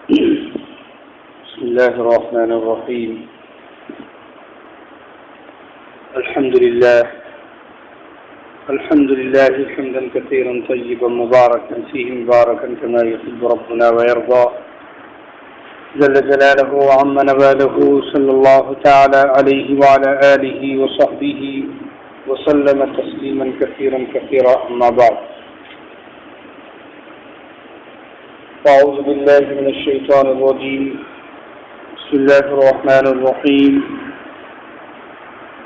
بسم الله الرحمن الرحيم. الحمد لله حمدا كثيرا طيبا مباركا فيه مباركا كما يحب ربنا ويرضى جل جلاله وعم نواله صلى الله تعالى عليه وعلى آله وصحبه وسلم تسليما كثيرا أما بعد. أعوذ بالله من الشيطان الرجيم. بسم الله الرحمن الرحيم.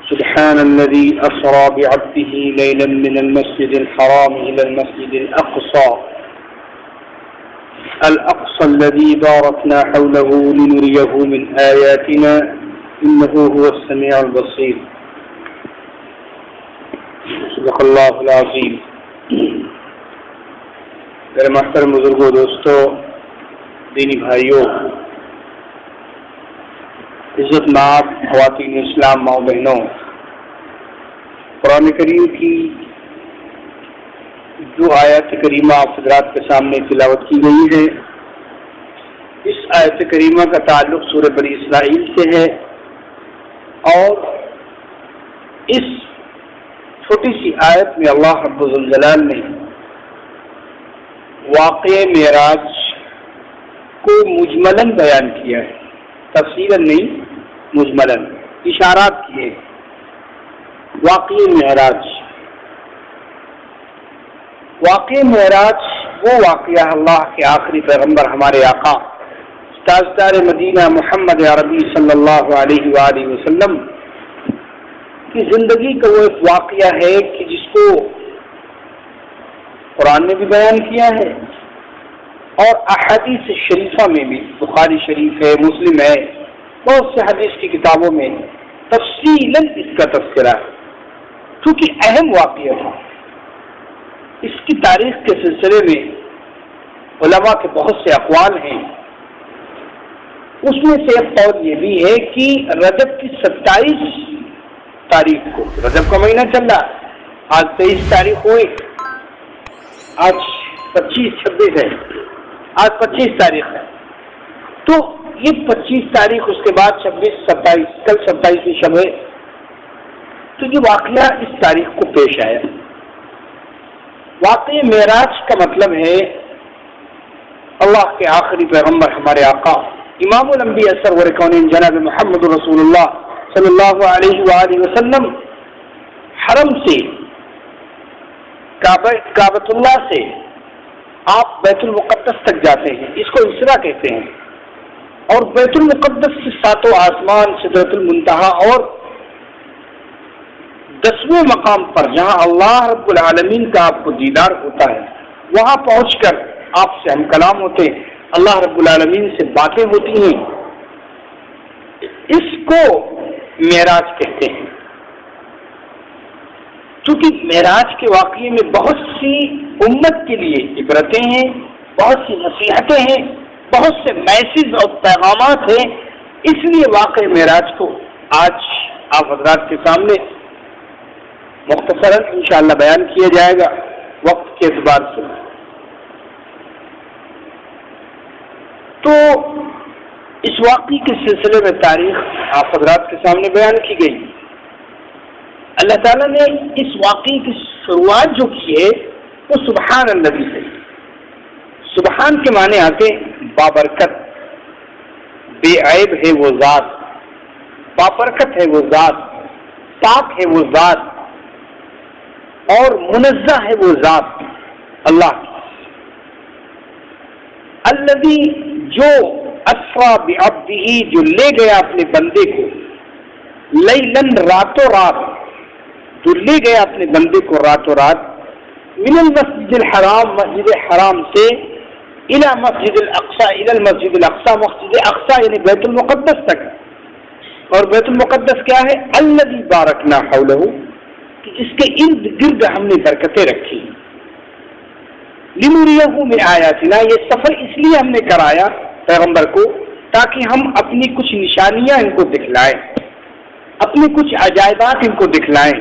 سبحان الذي أسرى بعبده ليلا من المسجد الحرام إلى المسجد الأقصى الذي باركنا حوله لنريه من آياتنا إنه هو السميع البصير. صدق الله العظيم. میرے محترم بزرگوں، دوستوں، دینی بھائیوں، عزت مآب خواتین اسلام، ماؤں بہنوں، قرآن کریم کی جو آیت کریمہ آپ حضرات کے سامنے تلاوت کی گئی ہے، اس آیت کریمہ کا تعلق سورہ بنی اسرائیل سے ہے، اور اس چھوٹی سی آیت میں اللہ رب الجلال نے واقع معراج کو مجملاً بیان کیا ہے، تفصیلاً نہیں، مجملاً اشارات کیے. واقع معراج وہ واقعہ اللہ کے آخری پیغمبر ہمارے آقا تاجدار مدینہ محمد عربی صلی اللہ علیہ وآلہ وسلم کی زندگی کا وہ ایک واقعہ ہے کہ جس کو قرآن نے بھی بیان کیا ہے اور احادیث شریفہ میں بھی، بخاری شریف ہے، مسلم ہے، بہت سے حدیث کی کتابوں میں تفصیلاً اس کا تذکرہ ہے، کیونکہ اہم واقعہ تھا. اس کی تاریخ کے سلسلے میں علماء کے بہت سے اقوال ہیں. اس میں سے ایک قول یہ بھی ہے کہ رجب کی 27 تاریخ کو، رجب کا مہینہ چل رہا، آج 23 تاریخ ہوئی، آج 25-26 ہے، آج 25 تاریخ ہے، تو یہ 25 تاریخ، اس کے بعد 26-27، کل 27ویں شب ہے، تو یہ واقعہ اس تاریخ کو پیش آیا. واقع معراج کا مطلب ہے اللہ کے آخری پیغمبر ہمارے آقا امام الانبیاء سرور کونین جناب محمد رسول اللہ صلی اللہ علیہ وآلہ وسلم حرم سے، کعبۃ اللہ سے آپ بیت المقدس تک جاتے ہیں، اس کو اسرا کہتے ہیں، اور بیت المقدس سے 7 آسمان، سدرۃ المنتہا اور 10ویں مقام پر جہاں اللہ رب العالمین کا آپ کو دیدار ہوتا ہے، وہاں پہنچ کر آپ سے ہم کلام ہوتے ہیں، اللہ رب العالمین سے باتیں ہوتی ہیں. اس کو معراج کہتے ہیں. چونکہ معراج کے واقعے میں بہت سی امت کے لیے عبرتیں ہیں، بہت سی نصیحتیں ہیں، بہت سے میسیج اور پیغامات ہیں، اس لیے واقع معراج کو آج آپ حضرات کے سامنے مختصراً انشاءاللہ بیان کیا جائے گا وقت کے اعتبار سے. تو اس واقعے کے سلسلے میں تاریخ آپ حضرات کے سامنے بیان کی گئی. اللہ تعالیٰ نے اس واقعے کی شروعات جو کی ہے وہ سبحان النبی سے. سبحان کے معنی آتے بابرکت، بے عیب ہے وہ ذات، بابرکت ہے وہ ذات، پاک ہے وہ ذات، اور منزہ ہے وہ ذات اللہ کی. الذی جو اسرا بعبدہ، جو لے گیا اپنے بندے کو، لیلاً راتوں رات، جو لے گیا اپنے بندے کو راتوں رات، من المسجد الحرام، مسجد حرام سے، الى مسجد الاقصی، الى المسجد الاقصی، مسجد اقصی یعنی بیت المقدس تک. اور بیت المقدس کیا ہے؟ الذی بارکنا حولہ، کہ جس کے ارد گرد ہم نے برکتیں رکھی. لنریہ من آیاتنا، یہ سفر اس لیے ہم نے کرایا پیغمبر کو تاکہ ہم اپنی کچھ نشانیاں ان کو دکھلائیں، اپنے کچھ عجائبات ان کو دکھلائیں.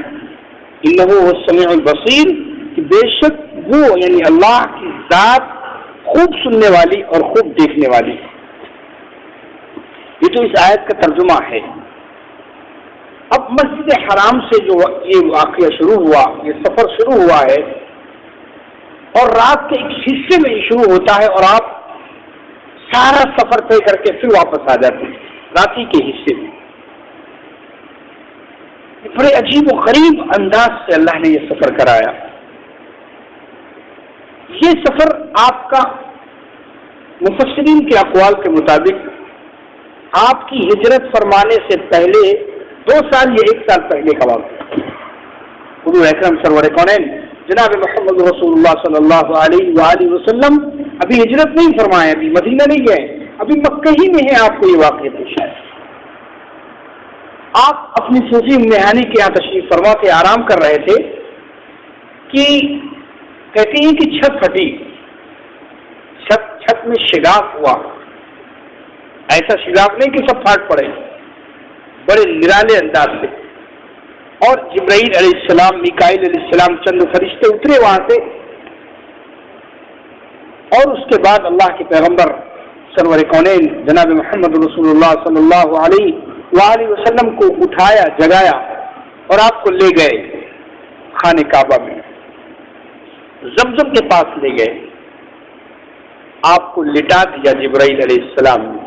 انہ هو السمیع البصیر، کہ بے شک وہ یعنی اللہ کی ذات خوب سننے والی اور خوب دیکھنے والی. تو اس آیت کا ترجمہ ہے۔ اب مسجد حرام سے جو یہ واقعہ شروع ہوا، یہ سفر شروع ہوا ہے اور رات کے ایک حصے میں یہ شروع ہوتا ہے اور آپ سارا سفر طے کر کے پھر واپس آ جاتے ہیں رات ہی کے حصے میں۔ بڑے عجیب و غریب انداز سے اللہ نے یہ سفر کرایا۔ یہ سفر آپ کا مفسرین کے اقوال کے مطابق آپ کی ہجرت فرمانے سے پہلے 2 سال یا 1 سال پہلے کا واقعہ۔ حضور اکرم سرور کونین جناب محمد رسول اللہ صلی اللہ علیہ وآلہ وسلم ابھی ہجرت نہیں فرمائے، ابھی مدینہ نہیں گئے، ابھی مکہ ہی میں ہے، آپ کو یہ واقعہ پیش آیا۔ آپ اپنی سوزی ام ہانی کے یہاں تشریف فرما کے آرام کر رہے تھے کہ کہتے ہیں کہ چھت پھٹی، چھت میں شگاف ہوا، ایسا شگاف نہیں کہ سب پھاٹ پڑے، بڑے نرالے انداز سے، اور جبرائیل علیہ السلام، میکائیل علیہ السلام چند فرشتے اترے وہاں سے، اور اس کے بعد اللہ کے پیغمبر سرور کونین جناب محمد رسول اللہ صلی اللہ علیہ وآلہ وسلم کو اٹھایا، جگایا اور آپ کو لے گئے خانہ کعبہ میں، زمزم کے پاس لے گئے، آپ کو لٹا دیا جبرائیل علیہ السلام نے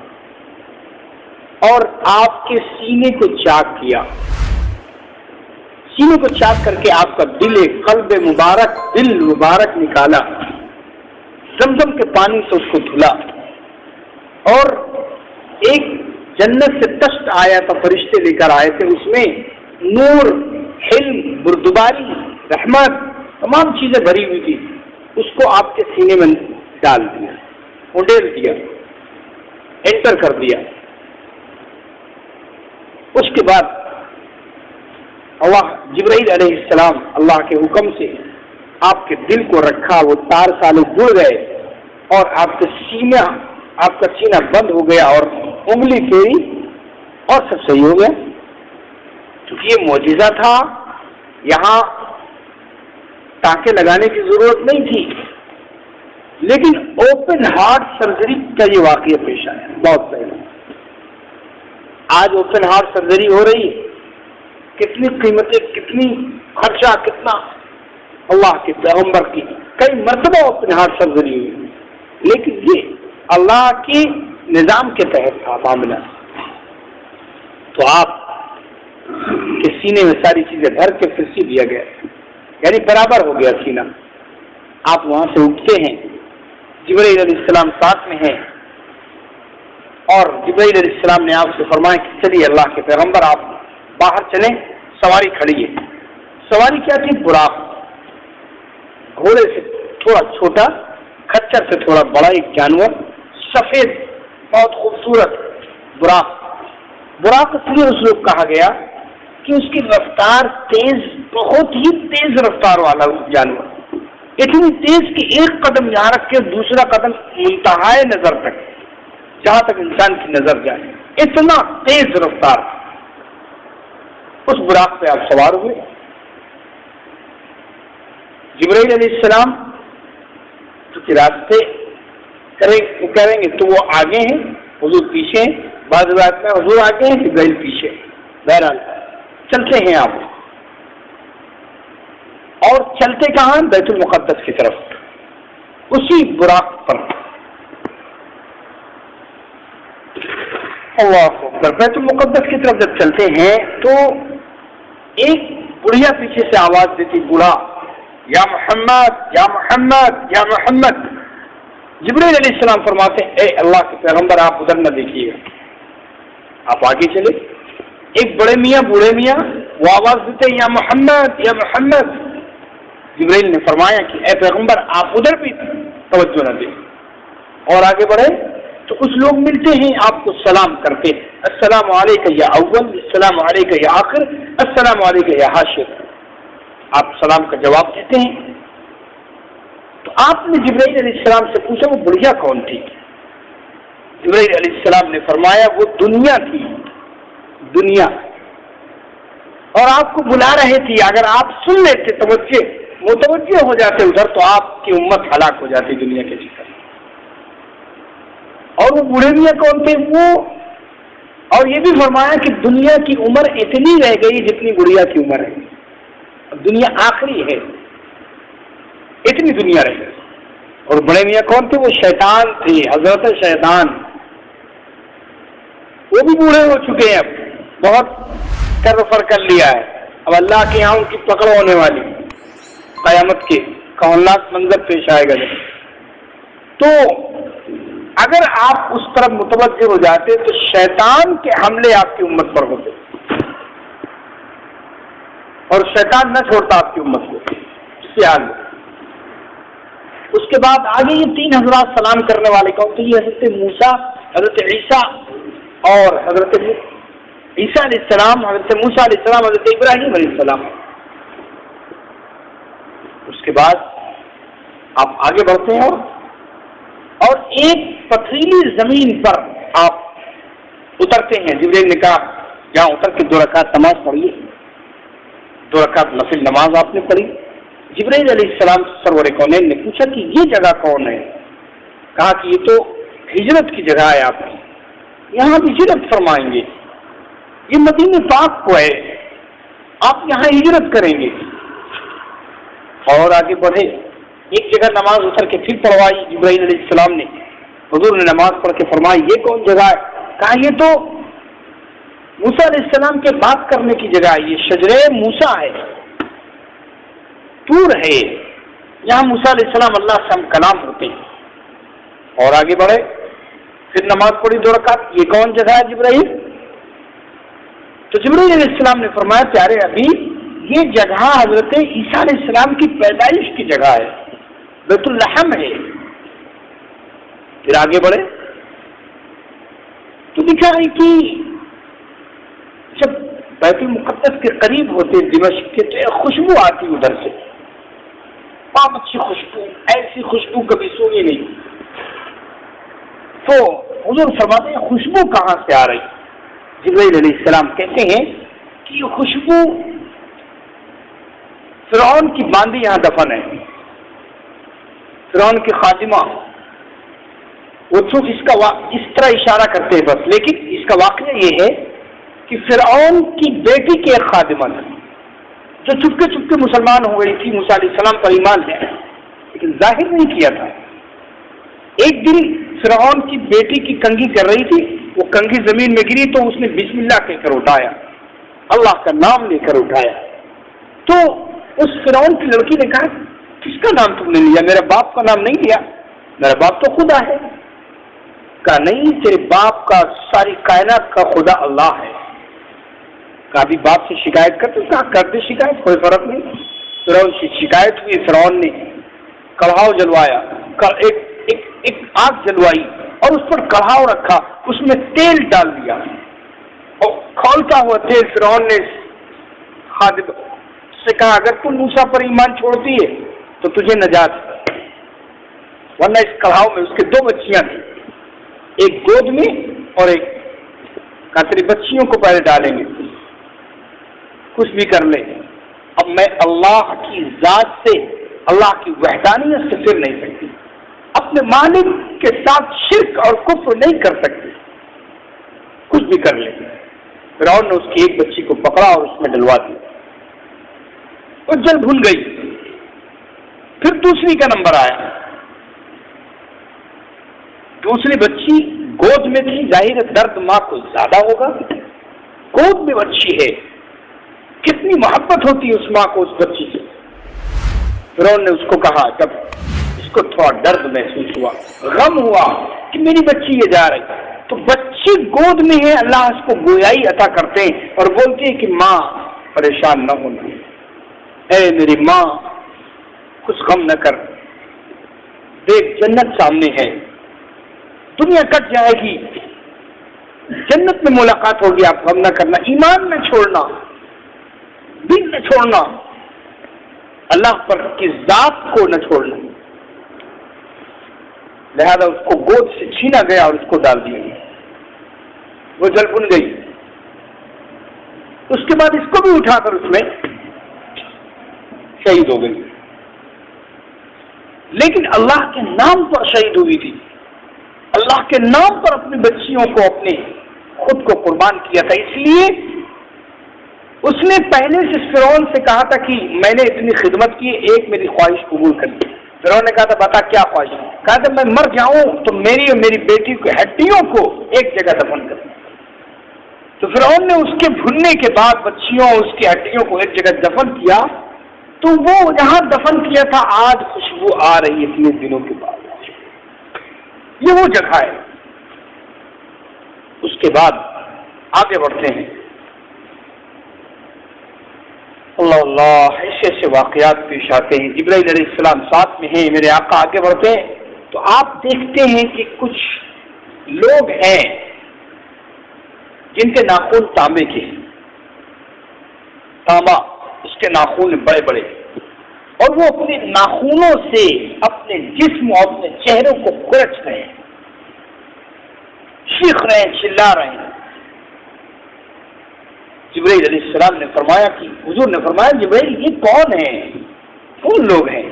اور آپ کے سینے کو چاک کیا، سینے کو چاک کر کے آپ کا قلب مبارک، دل مبارک نکالا، زمزم کے پانی سے اس کو دھلا، اور ایک جنت سے تشت آیا تھا، فرشتے لے کر آئے تھے، اس میں نور، حلم، بردباری، رحمت، تمام چیزیں بھری ہوئی تھی، اس کو آپ کے سینے میں ڈال دیا، اڈیل دیا، انٹر کر دیا۔ اس کے بعد اللہ جبرائیل علیہ السلام اللہ کے حکم سے آپ کے دل کو رکھا، وہ تار سالے جڑ گئے اور آپ کا سینہ بند ہو گیا اور انگلی پھیری اور سب صحیح ہو گیا، کیونکہ یہ معجزہ تھا، یہاں ٹانکے لگانے کی ضرورت نہیں تھی، لیکن اوپن ہارٹ سرجری کا یہ واقعہ پیش آیا بہت پہلے۔ آج اوپن ہارٹ سرجری ہو رہی ہے، کتنی قیمتیں، کتنی خرچہ، کتنا، اللہ کے پیغمبر کی کئی مرتبہ اوپن ہارٹ سرجری ہوئی، لیکن یہ اللہ کے نظام کے تحت تھا معاملہ، تو آپ کے سینے میں ساری چیزیں بھر کے پھر سی دیا گیا، یعنی برابر ہو گیا سینہ۔ آپ وہاں سے اٹھتے ہیں، جبرائیل علیہ السلام ساتھ میں ہیں، اور جبرائیل علیہ السلام نے آپ سے فرمایا کہ چلیے اللہ کے پیغمبر آپ باہر چلیں، سواری کھڑی ہے۔ سواری کیا تھی؟ براق، گھوڑے سے تھوڑا چھوٹا، کچر سے تھوڑا بڑا ایک جانور، سفید، بہت خوبصورت براق۔ براق اس لیے اس لوگ کہا گیا کہ اس کی رفتار تیز، بہت ہی تیز رفتار والا جانور، اتنی تیز کہ ایک قدم یہاں رکھ کے دوسرا قدم منتہائے نظر تک، جہاں تک انسان کی نظر جائے، اتنا تیز رفتار۔ اس براق پہ آپ سوار ہوئے، جبرائیل علیہ السلام چونکہ راستے وہ کریں گے تو وہ آگے ہیں، حضور پیچھے ہیں، بعض روایت میں حضور آگے ہیں، جبرائیل پیچھے۔ بہرحال چلتے ہیں آپ، اور چلتے کہاں؟ بیت المقدس کی طرف، اسی براق پر۔ اللہ اکبر۔ بیت المقدس کی طرف جب چلتے ہیں تو ایک بڑھیا پیچھے سے آواز دیتی، بوڑھا، یا محمد، یا محمد، یا محمد۔ جبرائیل علیہ السلام فرماتے ہیں اے اللہ کے پیغمبر آپ ادھر نہ دیکھیے، آپ آگے چلے۔ ایک بڑے میاں، بوڑھے میاں، وہ آواز دیتے ہیں یا محمد، یا محمد۔ جبرائیل نے فرمایا کہ اے پیغمبر آپ ادھر بھی توجہ نہ دیں، اور آگے بڑھے تو کچھ لوگ ملتے ہیں، آپ کو سلام کرتے ہیں، السلام علیکہ یا اول، السلام علیکہ یا آخر، السلام علیکہ یا حاشر۔ آپ سلام کا جواب دیتے ہیں۔ تو آپ نے جبرائیل علیہ السلام سے پوچھا وہ بڑھیا کون تھی؟ جبرائیل علیہ السلام نے فرمایا وہ دنیا تھی، دنیا، اور آپ کو بلا رہے تھے، اگر آپ سن لیتے، متوجہ ہو جاتے ادھر، تو آپ کی امت ہلاک ہو جاتی دنیا کے جسر۔ اور وہ بوڑھے میاں کون تھے؟ وہ اور یہ بھی فرمایا کہ دنیا کی عمر اتنی رہ گئی جتنی گڑیا کی عمر ہے. اب دنیا آخری ہے، اتنی دنیا رہ گئی. اور بڑے میاں کون تھے؟ وہ شیطان تھے، حضرت شیطان. وہ بھی بوڑھے ہو چکے ہیں، اب بہت کر فر کر لیا ہے. اب اللہ کے یہاں ان کی پکڑ ہونے والی قیامت کے کوناک منظر پیش آئے گا. تو اگر آپ اس طرف متوجہ ہو جاتے تو شیطان کے حملے آپ کی امت پر ہوتے، اور شیطان نہ چھوڑتا آپ کی امت کو اس سے آگے. اس کے بعد آگے یہ 3 حضرات سلام کرنے والے کون تھے؟ یہ حضرت موسیٰ، حضرت عیسیٰ اور حضرت عیسیٰ علیہ السلام، حضرت موسیٰ علیہ السلام، حضرت ابراہیم علیہ السلام. اس کے بعد آپ آگے بڑھتے ہیں اور ایک پتھریلی زمین پر آپ اترتے ہیں. جبریل نے کہا جہاں اتر کے 2 رکعت نماز پڑھیے. 2 رکعت نفل نماز آپ نے پڑھی. جبریل علیہ السلام سرور کونین نے پوچھا کہ یہ جگہ کون ہے؟ کہا کہ یہ تو ہجرت کی جگہ ہے آپ کی، یہاں بھی ہجرت فرمائیں گے. یہ مدینہ پاک کو ہے، آپ یہاں ہجرت کریں گے. اور آگے بڑھے. ایک جگہ نماز اتر کے پھر پڑھوائی جبرائیل علیہ السلام نے. حضور نے نماز پڑھ کے فرمائی یہ کون جگہ ہے؟ کہا یہ تو موسیٰ علیہ السلام کے بات کرنے کی جگہ ہے، یہ شجرے موسیٰ ہے، طور ہے، یہاں موسیٰ علیہ السلام اللہ سے ہم کلام ہوتے ہیں. اور آگے بڑھے. پھر نماز پڑھی 2 رکعت. یہ کون جگہ ہے جبرائیل؟ تو جبرائیل علیہ السلام نے فرمایا پیارے ابھی یہ جگہ حضرت عیسیٰ علیہ السلام کی پیدائش کی جگہ ہے، بیت اللحم ہے. پھر آگے بڑھے تو دکھا ہے کہ جب بیت المقدس کے قریب ہوتے دمشق کے تو ایک خوشبو آتی ادھر سے، بہت اچھی خوشبو، ایسی خوشبو کبھی سنی نہیں. تو حضور فرماتے ہیں خوشبو کہاں سے آ رہی؟ جبرائیل علیہ السلام کہتے ہیں کہ یہ خوشبو فرعون کی باندی یہاں دفن ہے، فرعون کی خادمہ. وہ صرف اس طرح اشارہ کرتے ہیں بس، لیکن اس کا واقعہ یہ ہے کہ فرعون کی بیٹی کی ایک خادمہ تھی جو چپکے چپکے مسلمان ہو گئی تھی، موسیٰ علیہ السلام پر ایمان ہے لیکن ظاہر نہیں کیا تھا. ایک دن فرعون کی بیٹی کی کنگھی کر رہی تھی، وہ کنگھی زمین میں گری تو اس نے بسم اللہ کہہ کر اٹھایا، اللہ کا نام لے کر اٹھایا. تو اس فرعون کی لڑکی نے کہا کس کا نام تم نے لیا؟ میرے باپ کا نام نہیں لیا، میرا باپ تو خدا ہے. کہا نہیں، تیرے باپ کا ساری کائنات کا خدا اللہ ہے. کہا بھی باپ سے شکایت کرتے؟ کہا کرتے شکایت، کوئی فرق نہیں. فرعون سے شکایت ہوئی، فرعون نے کڑھاؤ جلوایا، ایک آگ جلوائی اور اس پر کڑھاؤ رکھا، اس میں تیل ڈال دیا اور کھولتا ہوا تیل فرعون نے خادم سے کہا اگر تم موسیٰ پر ایمان چھوڑتی ہے تو تجھے نجات ہے، ورنہ اس کڑھاؤ میں اس کے 2 بچیاں تھیں، ایک گود میں اور ایک. کہا تیری بچیوں کو پہلے ڈالیں گے، کچھ بھی کر لیں، اب میں اللہ کی ذات سے، اللہ کی وحدانیت سے پھر نہیں سکتی، اپنے مالک کے ساتھ شرک اور کفر نہیں کر سکتے، کچھ بھی کر لیں. فرعون نے اس کی ایک بچی کو پکڑا اور اس میں ڈلوا دیا، وہ جل بھن گئی. پھر دوسری کا نمبر آیا، دوسری بچی گود میں تھی، ظاہر درد ماں کو زیادہ ہوگا، گود میں بچی ہے، کتنی محبت ہوتی ہے اس ماں کو اس بچی سے. فرعون نے اس کو کہا جب اس کو تھوڑا درد محسوس ہوا، غم ہوا کہ میری بچی یہ جا رہی، تو بچی گود میں ہے، اللہ اس کو گویائی عطا کرتے ہیں اور بولتے ہیں کہ ماں پریشان نہ ہونا، اے میری ماں کچھ غم نہ کر، دیکھ جنت سامنے ہے، دنیا کٹ جائے گی، جنت میں ملاقات ہوگی، آپ غم نہ کرنا، ایمان نہ چھوڑنا، دین نہ چھوڑنا، اللہ پر کی ذات کو نہ چھوڑنا. لہذا اس کو گود سے چھینا گیا اور اس کو ڈال دیا گیا، وہ جل بھن گئی. اس کے بعد اس کو بھی اٹھا کر اس میں شہید ہو گئی، لیکن اللہ کے نام پر شہید ہوئی تھی، اللہ کے نام پر اپنی بچیوں کو اپنے خود کو قربان کیا تھا. اس لیے اس نے پہلے سے فرعون سے کہا تھا کہ میں نے اتنی خدمت کی, ایک میری خواہش قبول کر لی. فرعون نے کہا تھا بتا کیا خواہش ہے؟ کہا تھا میں مر جاؤں تو میری اور میری بیٹی کی ہڈیوں کو ایک جگہ دفن کر. تو فرعون نے اس کے بھننے کے بعد بچیوں اس کی ہڈیوں کو ایک جگہ دفن کیا. تو وہ جہاں دفن کیا تھا آج خوشبو آ رہی ہے اتنے دنوں کے بعد. یہ وہ جگہ ہے. اس کے بعد آگے بڑھتے ہیں. اللہ اللہ ایسے ایسے واقعات پیش آتے ہیں. جبرائیل علیہ السلام ساتھ میں ہیں, میرے آقا آگے بڑھتے ہیں تو آپ دیکھتے ہیں کہ کچھ لوگ ہیں جن کے ناخن تانبے کے ہیں. تانبا اس کے ناخن بڑے بڑے, اور وہ اپنے ناخنوں سے اپنے جسم اور اپنے چہروں کو کھرچ رہے ہیں, چیخ رہے ہیں, چلا رہے ہیں. جبرائیل علیہ السلام نے فرمایا کہ حضور نے فرمایا جبرائیل یہ کون ہیں, کون لوگ ہیں؟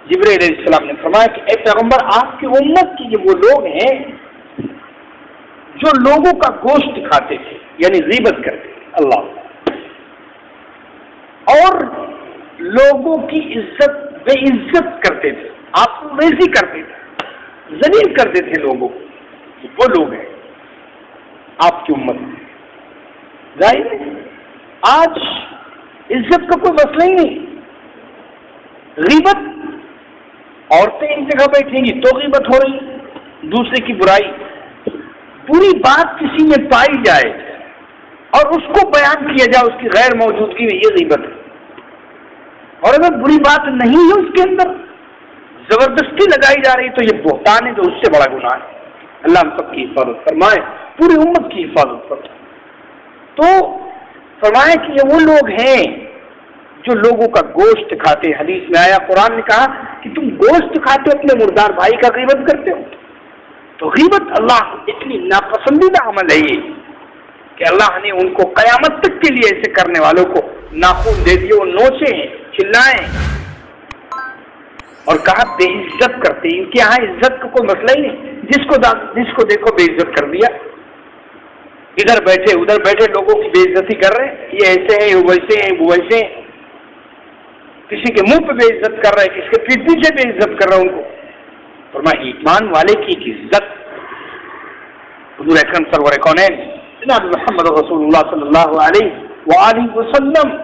جبرائیل علیہ السلام نے فرمایا کہ اے پیغمبر آپ کی امت کے یہ وہ لوگ ہیں جو لوگوں کا گوشت کھاتے تھے, یعنی غیبت کرتے تھے اللہ, اور لوگوں کی عزت بے عزت کرتے تھے, آپ کو ریزی کرتے تھے, ذلیل کرتے تھے لوگوں کو. وہ لوگ ہیں آپ کی امت میں. ظاہر ہے آج عزت کا کوئی مسئلہ ہی نہیں. غیبت, عورتیں ایک جگہ بیٹھیں گی تو غیبت ہو رہی, دوسرے کی برائی, بری بات کسی میں پائی جائے اور اس کو بیان کیا جائے اس کی غیر موجودگی میں, یہ غیبت ہے. اور اگر بری بات نہیں ہے اس کے اندر زبردستی لگائی جا رہی تو یہ بہتان ہے, جو اس سے بڑا گناہ ہے. اللہ ہم سب کی حفاظت فرمائے, پوری امت کی حفاظت فرمائے. تو فرمائے کہ یہ وہ لوگ ہیں جو لوگوں کا گوشت کھاتے. حدیث میں آیا, قرآن نے کہا کہ تم گوشت کھاتے ہو, اپنے مردار بھائی کا غیبت کرتے ہو. تو غیبت اللہ اتنی ناپسندیدہ عمل ہے یہ کہ اللہ نے ان کو قیامت تک کے لیے ایسے کرنے والوں کو ناخن دے دیے, وہ نوچیں, چلائیں, اور کہا بے عزت کرتے. ان کے یہاں عزت کا کوئی مسئلہ ہی نہیں. جس کو دیکھو بے عزت کر دیا. ادھر بیٹھے ادھر بیٹھے لوگوں کی بے عزتی کر رہے ہیں, یہ ایسے ہیں, وہ ویسے ہیں, وہ ویسے ہیں. کسی کے منہ پہ بے عزت کر رہے ہیں, کسی کے پیٹ پیچھے بے عزت کر رہے ہیں ان کو. فرمایا ایمان والے کی عزت حضور اکرم سرور کونین جناب محمد رسول اللہ صلی اللہ علیہ وآلہ وسلم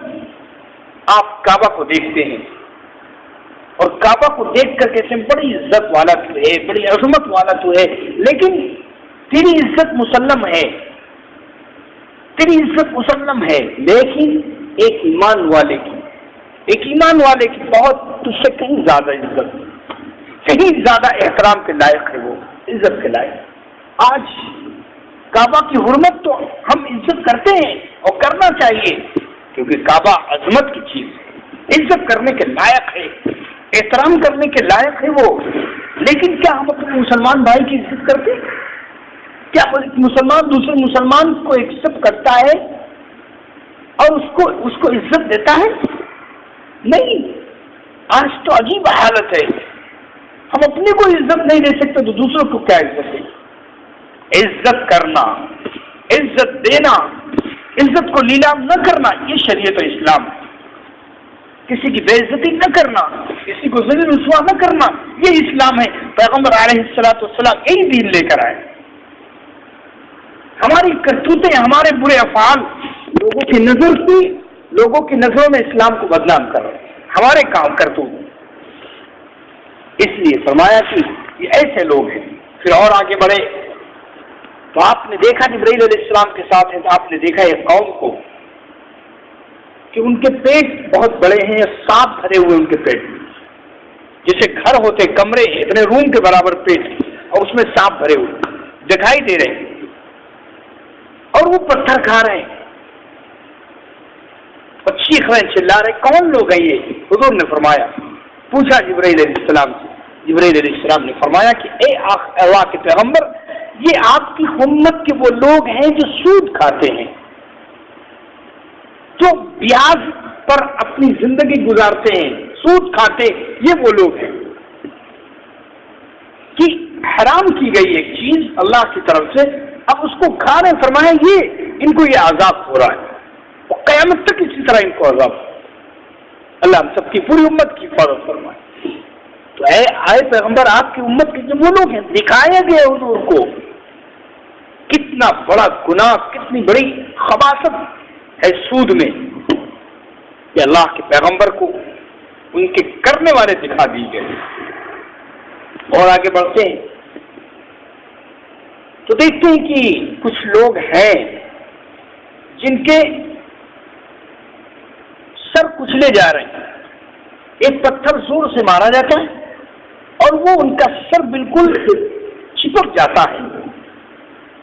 آپ کعبہ کو دیکھتے ہیں, اور کعبہ کو دیکھ کر کہتے ہیں بڑی عزت والا تو ہے, بڑی عظمت والا تو ہے, لیکن تیری عزت مسلم ہے, تیری عزت مسلم ہے, لیکن ایک ایمان والے کی بہت تجھ سے کہیں زیادہ عزت, کہیں زیادہ احترام کے لائق ہے, وہ عزت کے لائق. آج کعبہ کی حرمت تو ہم عزت کرتے ہیں اور کرنا چاہیے, کیونکہ کعبہ عظمت کی چیز ہے, عزت کرنے کے لائق ہے, احترام کرنے کے لائق ہے وہ. لیکن کیا ہم اپنے مسلمان بھائی کی عزت کرتے ہیں؟ کیا مسلمان دوسرے مسلمان کو ایکسپٹ کرتا ہے اور اس کو عزت دیتا ہے؟ نہیں. آج تو عجیب حالت ہے, ہم اپنے کو عزت نہیں دے سکتے تو دوسروں کو کیا عزت ہے؟ عزت کرنا, عزت دینا, عزت کو لیلام نہ کرنا, یہ شریعت اسلام ہے. کسی کی بے عزتی نہ کرنا, کسی کو ذلیل رسوا نہ کرنا, یہ اسلام ہے. پیغمبر علیہ الصلوۃ والسلام یہی دین لے کر آئے. ہماری کرتوتیں, ہمارے برے افعال لوگوں کی نظر سے, لوگوں کی نظروں میں اسلام کو بدنام کر رہے ہیں, ہمارے کام کرتوت. اس لیے فرمایا کہ یہ ایسے لوگ ہیں. پھر اور آگے بڑھے تو آپ نے دیکھا جبرائیل علیہ السلام کے ساتھ ہیں, تو آپ نے دیکھا ایک قوم کو کہ ان کے پیٹ بہت بڑے ہیں, سانپ بھرے ہوئے ان کے پیٹ میں, جیسے گھر ہوتے کمرے اتنے روم کے برابر پیٹ, اور اس میں سانپ بھرے ہوئے دکھائی دے رہے ہیں, اور وہ پتھر کھا رہے ہیں اور چیخ رہے ہیں, چلا رہے. کون لوگ ہیں یہ؟ حضور نے فرمایا, پوچھا جبرائیل علیہ السلام سے. جبرائیل علیہ السلام نے فرمایا کہ اے اللہ کے پیغمبر, یہ آپ کی امت کے وہ لوگ ہیں جو سود کھاتے ہیں, جو بیاج پر اپنی زندگی گزارتے ہیں, سود کھاتے, یہ وہ لوگ ہیں کہ حرام کی گئی ایک چیز اللہ کی طرف سے اب اس کو کھا رہے، فرمایا ان کو یہ عذاب ہو رہا ہے اور قیامت تک اسی طرح ان کو عذاب ہو۔ اللہ ہم سب کی پوری امت کی حفاظت فرمائے۔ تو آئے پیغمبر آپ کی امت کے جو وہ لوگ ہیں، دکھایا گیا حضور کو کتنا بڑا گناہ، کتنی بڑی خباثت ہے سود میں، کہ اللہ کے پیغمبر کو ان کے کرنے والے دکھا دی گئے۔ اور آگے بڑھتے ہیں تو دیکھتے ہیں کہ کچھ لوگ ہیں جن کے سر کچلے جا رہے ہیں، ایک پتھر زور سے مارا جاتا ہے اور وہ ان کا سر بالکل چپک جاتا ہے،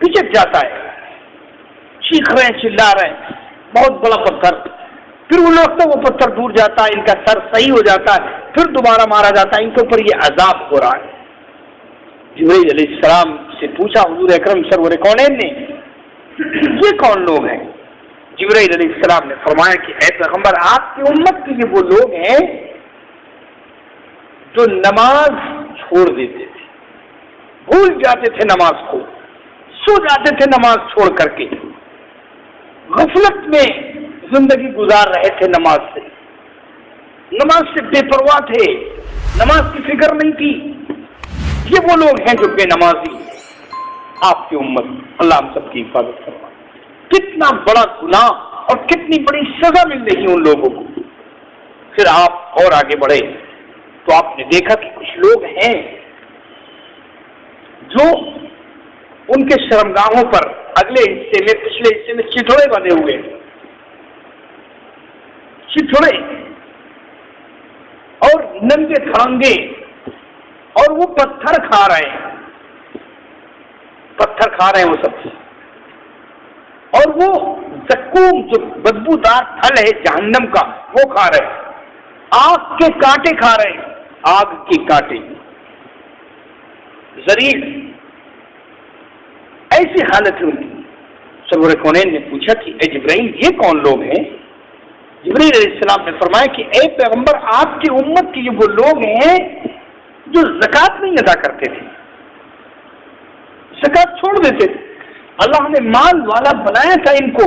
پچک جاتا ہے، چیخ رہے ہیں، چلا رہے ہیں، بہت بڑا پتھر، پھر وہ لوگ تو وہ پتھر دور جاتا ہے، ان کا سر صحیح ہو جاتا ہے، پھر دوبارہ مارا جاتا ہے، ان کے اوپر یہ عذاب ہو رہا ہے۔ جبرائیل علیہ السلام سے پوچھا حضور اکرم سرور کونین نے، یہ کون لوگ ہیں؟ جبرائیل علیہ السلام نے فرمایا کہ اے پیغمبر آپ کی امت کے یہ وہ لوگ ہیں جو نماز چھوڑ دیتے تھے، بھول جاتے تھے نماز کو، سو جاتے تھے نماز چھوڑ کر کے، غفلت میں زندگی گزار رہے تھے، نماز سے بے پرواہ تھے، نماز کی فکر نہیں تھی۔ یہ وہ لوگ ہیں جو بے نمازی، آپ کی امت، اللہ ہم سب کی حفاظت فرمائے۔ کتنا بڑا گناہ اور کتنی بڑی سزا مل رہی ہے ان لوگوں کو۔ پھر آپ اور آگے بڑھے تو آپ نے دیکھا کہ کچھ لوگ ہیں جو ان کے شرمگاہوں پر اگلے حصے میں، پچھلے حصے میں چتھوڑے بندے ہوئے، چتھوڑے اور ننگے تھانگے، اور وہ پتھر کھا رہے ہیں وہ سب، اور وہ زقوم جو بدبودار پھل ہے جہنم کا وہ کھا رہے ہیں، آگ کے کانٹے کھا رہے ہیں، آگ کے کانٹے، زریع، ایسی حالت ہے ان کی۔ سرور کونین نے پوچھا کہ اے جبرائیل یہ کون لوگ ہیں؟ جبرائیل علیہ السلام نے فرمایا کہ اے پیغمبر آپ کی امت کے یہ وہ لوگ ہیں جو زکوٰۃ نہیں ادا کرتے تھے، زکوٰۃ چھوڑ دیتے تھے۔ اللہ نے مال والا بنایا تھا ان کو،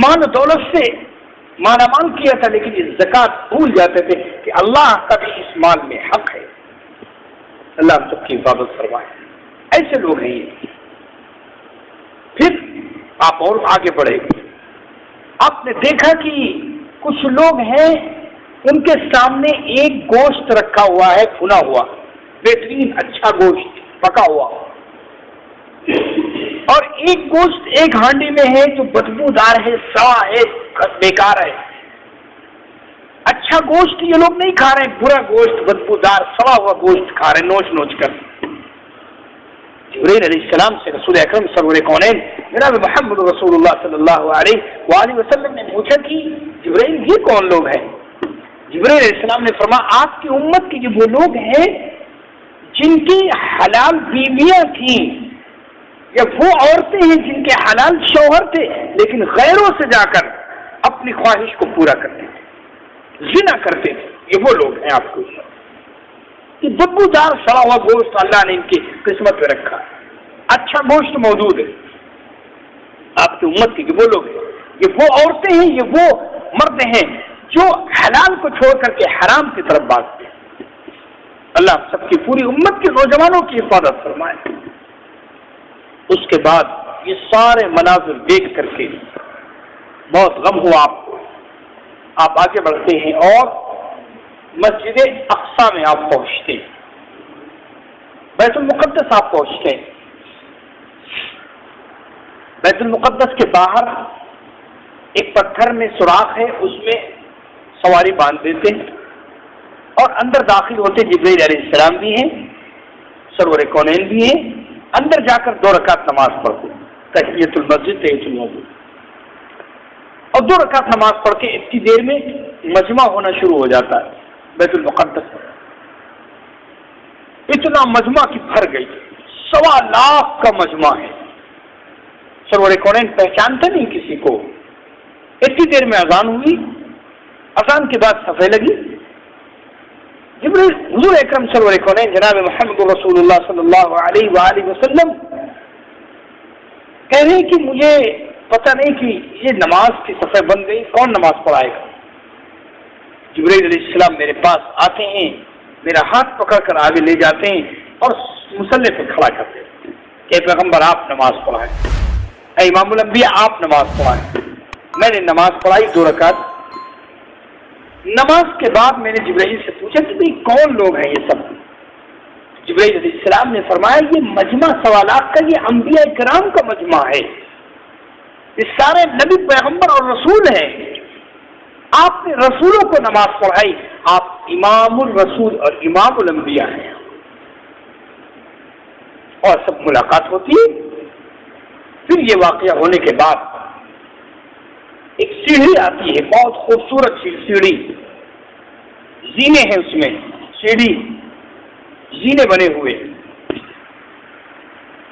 مال و دولت سے مالا مال کیا تھا، لیکن یہ زکوٰۃ بھول جاتے تھے کہ اللہ کا بھی اس مال میں حق ہے۔ اللہ ہم سب کی حفاظت فرمائے۔ ایسے لوگ ہیں یہ۔ پھر آپ اور آگے بڑھے، آپ نے دیکھا کہ کچھ لوگ ہیں ان کے سامنے ایک گوشت رکھا ہوا ہے، بھنا ہوا، بہترین اچھا گوشت پکا ہوا، اور ایک گوشت ایک ہانڈی میں ہے جو بدبودار ہے، سڑا ہے، بیکار ہے۔ اچھا گوشت یہ لوگ نہیں کھا رہے، برا گوشت، بدبودار سڑا ہوا گوشت کھا رہے نوچ نوچ کر۔ جبرائیل علیہ السلام سے رسول اکرم سرور کونین جناب محمد رسول اللہ صلی اللہ علیہ وآلہ وسلم نے پوچھا کہ جبرائیل یہ کون لوگ ہیں؟ جبرائیل علیہ السلام نے فرمایا آپ کی امت کے یہ وہ لوگ ہیں جن کی حلال بیویاں تھیں، یا وہ عورتیں ہیں جن کے حلال شوہر تھے لیکن غیروں سے جا کر اپنی خواہش کو پورا کرتے تھے، زنا کرتے تھے۔ یہ وہ لوگ ہیں آپ کو، کہ بدبودار سڑا ہوا گوشت اللہ نے ان کی قسمت میں رکھا ہے، اچھا گوشت موجود ہے۔ آپ کی امت کے وہ لوگ ہیں، یہ وہ عورتیں ہیں، یہ وہ مرد ہیں جو حلال کو چھوڑ کر کے حرام کی طرف بھاگتے ہیں۔ اللہ سب کی پوری امت کے نوجوانوں کی حفاظت فرمائے۔ اس کے بعد یہ سارے مناظر دیکھ کر کے بہت غم ہوا آپ کو۔ آپ آگے بڑھتے ہیں اور مسجد اقصی میں آپ پہنچتے ہیں، بیت المقدس آپ پہنچتے ہیں۔ بیت المقدس کے باہر ایک پتھر میں سوراخ ہے، اس میں سواری باندھ دیتے ہیں اور اندر داخل ہوتے جبرائیل علیہ السلام بھی ہیں، سرور کونین بھی ہیں، اندر جا کر 2 رکعت نماز پڑھتے، تحیۃ المسجد، تحیۃ المسجد، اور 2 رکعت نماز پڑھ کے اتنی دیر میں مجمع ہونا شروع ہو جاتا ہے بیت المقدس۔ اتنا مجمع کی بھر گئی، 1.25 لاکھ کا مجمع ہے۔ سرور کونین پہچانتے نہیں کسی کو۔ اتنی دیر میں اذان ہوئی، اذان کے بعد صفحے لگی، حضور اکرم سرور کونین جناب محمد رسول اللہ صلی اللہ علیہ وآلہ وسلم کہہ رہے ہیں کہ مجھے پتہ نہیں کہ یہ نماز کی صفحہ بن گئی، کون نماز پڑھائے گا؟ جبرائیل علیہ السلام میرے پاس آتے ہیں، میرا ہاتھ پکڑ کر آگے لے جاتے ہیں اور مصلی پہ کھڑا کرتے ہیں کہ پیغمبر آپ نماز پڑھائیں، اے امام الانبیاء آپ نماز پڑھائیں۔ میں نے نماز پڑھائی 2 رکعت۔ نماز کے بعد میں نے جبرائیل سے پوچھا کہ بھئی کون لوگ ہیں یہ سب؟ جبرائیل علیہ السلام نے فرمایا یہ مجمع سوالات کا یہ انبیاء کرام کا مجمع ہے، یہ سارے نبی پیغمبر اور رسول ہیں، آپ نے رسولوں کو نماز پڑھائی، آپ امام الرسول اور امام الانبیاء ہیں۔ اور سب ملاقات ہوتی ہے۔ پھر یہ واقعہ ہونے کے بعد ایک سیڑھی آتی ہے، بہت خوبصورت سیڑھی، زینے ہیں اس میں، سیڑھی زینے بنے ہوئے،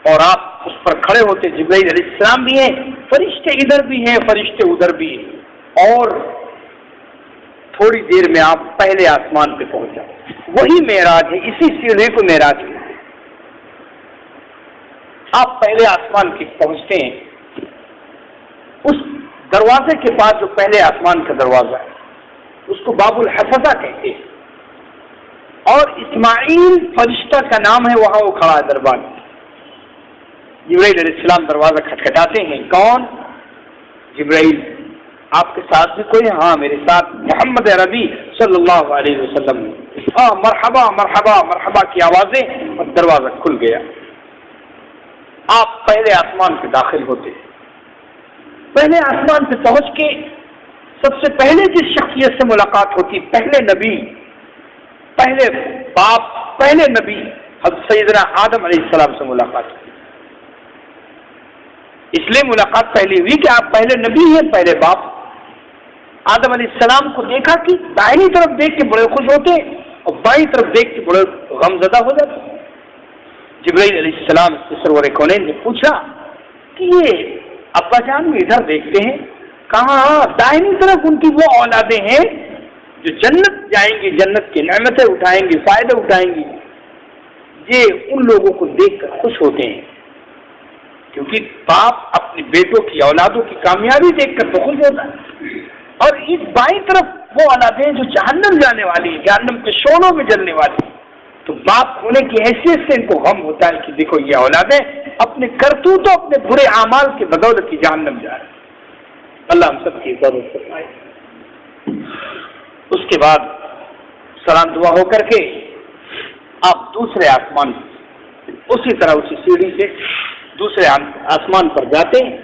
اور آپ اس پر کھڑے ہوتے، جبرائیل علیہ السلام بھی ہیں، فرشتے ادھر بھی ہیں، فرشتے ادھر بھی ہیں، اور تھوڑی دیر میں آپ پہلے آسمان پہ پہنچ جاتے۔ وہی معراج ہے، اسی سیڑھی کو معراج ہے۔ آپ پہلے آسمان کی پہنچتے ہیں، اس دروازے کے پاس جو پہلے آسمان کا دروازہ ہے اس کو باب الحفظہ کہتے ہیں، اور اسماعیل فرشتہ کا نام ہے، وہاں وہ کھڑا ہے دربار میں۔ جبرائیل علیہ السلام دروازہ کھٹکھٹاتے ہیں، کون؟ جبرائیل، آپ کے ساتھ بھی کوئی؟ ہاں میرے ساتھ محمد عربی صلی اللہ علیہ وسلم۔ ہاں مرحبا مرحبا مرحبا کی آوازیں، اور دروازہ کھل گیا۔ آپ پہلے آسمان پہ داخل ہوتے، پہلے آسمان پہ پہنچ کے سب سے پہلے جس شخصیت سے ملاقات ہوتی، پہلے نبی، پہلے باپ، پہلے نبی حضرت سیدنا آدم علیہ السلام سے ملاقات ہوئی۔ اس لیے ملاقات پہلی ہوئی کہ آپ پہلے نبی ہیں، پہلے باپ۔ آدم علیہ السلام کو دیکھا کہ دائنی طرف دیکھ کے بڑے خوش ہوتے اور بائیں طرف دیکھ کے بڑے غمزدہ ہو جاتے۔ جبرائیل علیہ السلام سے سرور کونین نے پوچھا کہ یہ ابا جان بھی ادھر دیکھتے ہیں، کہاں؟ دائنی طرف ان کی وہ اولادیں ہیں جو جنت جائیں گی، جنت کی نعمتیں اٹھائیں گی، فائدہ اٹھائیں گی، یہ ان لوگوں کو دیکھ کر خوش ہوتے ہیں، کیونکہ باپ اپنے بیٹوں کی اولادوں کی کامیابی دیکھ کر تو خوش ہوتا ہے۔ اور اس بائیں طرف وہ اولادیں جو جہنم جانے والی، جہنم کے شعلوں میں جلنے والی، تو باپ ہونے کی حیثیت سے ان کو غم ہوتا ہے کہ دیکھو یہ اولادیں اپنے کرتوتوں، اپنے برے اعمال کی بدولت کی جہنم جا رہے ہیں۔ اللہ ہم سب کی حفاظت فرمائے۔ اس کے بعد سلام دعا ہو کر کے آپ دوسرے آسمان، اسی طرح اسی سیڑھی سے دوسرے آسمان پر جاتے ہیں،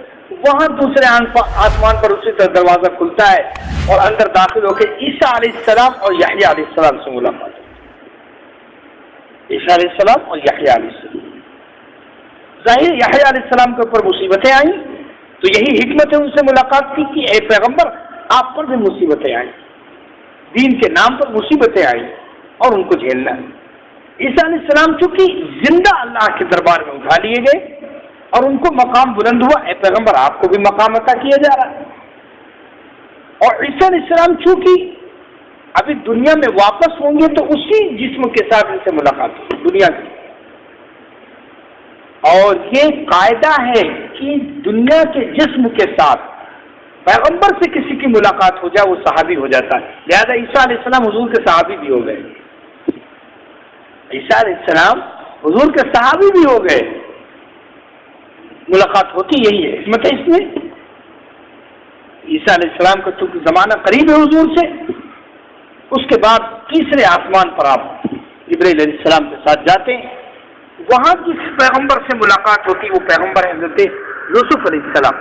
وہاں دوسرے آسمان پر اسی طرح دروازہ کھلتا ہے اور اندر داخل ہو کے عیسیٰ علیہ السلام اور یحییٰ علیہ السلام سے ملاقات ہے۔ عیسیٰ علیہ السلام اور یحییٰ علیہ السلام، ظاہر یحییٰ علیہ السلام کے اوپر مصیبتیں آئیں تو یہی حکمت ہے ان سے ملاقات کی کہ اے پیغمبر آپ پر بھی مصیبتیں آئیں، دین کے نام پر مصیبتیں آئیں اور ان کو جھیلنا ہے۔ عیسیٰ علیہ السلام چونکہ زندہ اللہ کے دربار میں اٹھا لیے گئے اور ان کو مقام بلند ہوا، اے پیغمبر آپ کو بھی مقام عطا کیا جا رہا ہے۔ اور عیسیٰ علیہ السلام چونکہ ابھی دنیا میں واپس ہوں گے تو اسی جسم کے ساتھ ان سے ملاقات ہوگی دنیا کی، اور یہ قاعدہ ہے کہ دنیا کے جسم کے ساتھ پیغمبر سے کسی کی ملاقات ہو جائے وہ صحابی ہو جاتا ہے، لہذا عیسیٰ علیہ السلام حضور کے صحابی بھی ہو گئے، عیسیٰ علیہ السلام حضور کے صحابی بھی ہو گئے۔ ملاقات ہوتی یہی ہے، حکمت ہے اس میں۔ عیسیٰ علیہ السلام کا چونکہ زمانہ قریب ہے حضور سے، اس کے بعد تیسرے آسمان پر آپ جبرائیل علیہ السلام کے ساتھ جاتے ہیں، وہاں جس پیغمبر سے ملاقات ہوتی وہ پیغمبر حضرت یوسف علیہ السلام،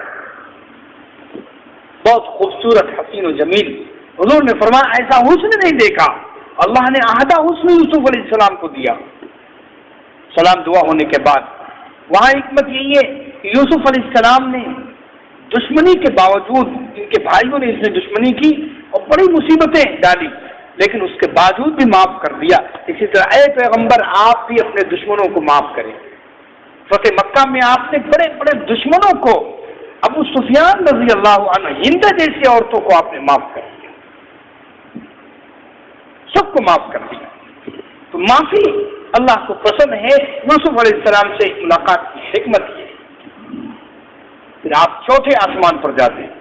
بہت خوبصورت، حسین و جمیل۔ حضور نے فرمایا ایسا حسن نہیں دیکھا، اللہ نے آہدہ حسن یوسف علیہ السلام کو دیا۔ سلام دعا ہونے کے بعد وہاں حکمت یہی ہے کہ یوسف علیہ السلام نے دشمنی کے باوجود، ان کے بھائیوں نے اس نے دشمنی کی اور بڑی مصیبتیں ڈالی، لیکن اس کے باوجود بھی معاف کر دیا۔ اسی طرح اے پیغمبر آپ بھی اپنے دشمنوں کو معاف کریں۔ فتح مکہ میں آپ نے بڑے بڑے دشمنوں کو، ابو سفیان رضی اللہ عنہ، ہند جیسی عورتوں کو آپ نے معاف کر دیا، سب کو معاف کر دیا۔ تو معافی اللہ کو پسند ہے۔ یوسف علیہ السلام سے ملاقات کی حکمت ہے۔ پھر آپ چوتھے آسمان پر جاتے ہیں.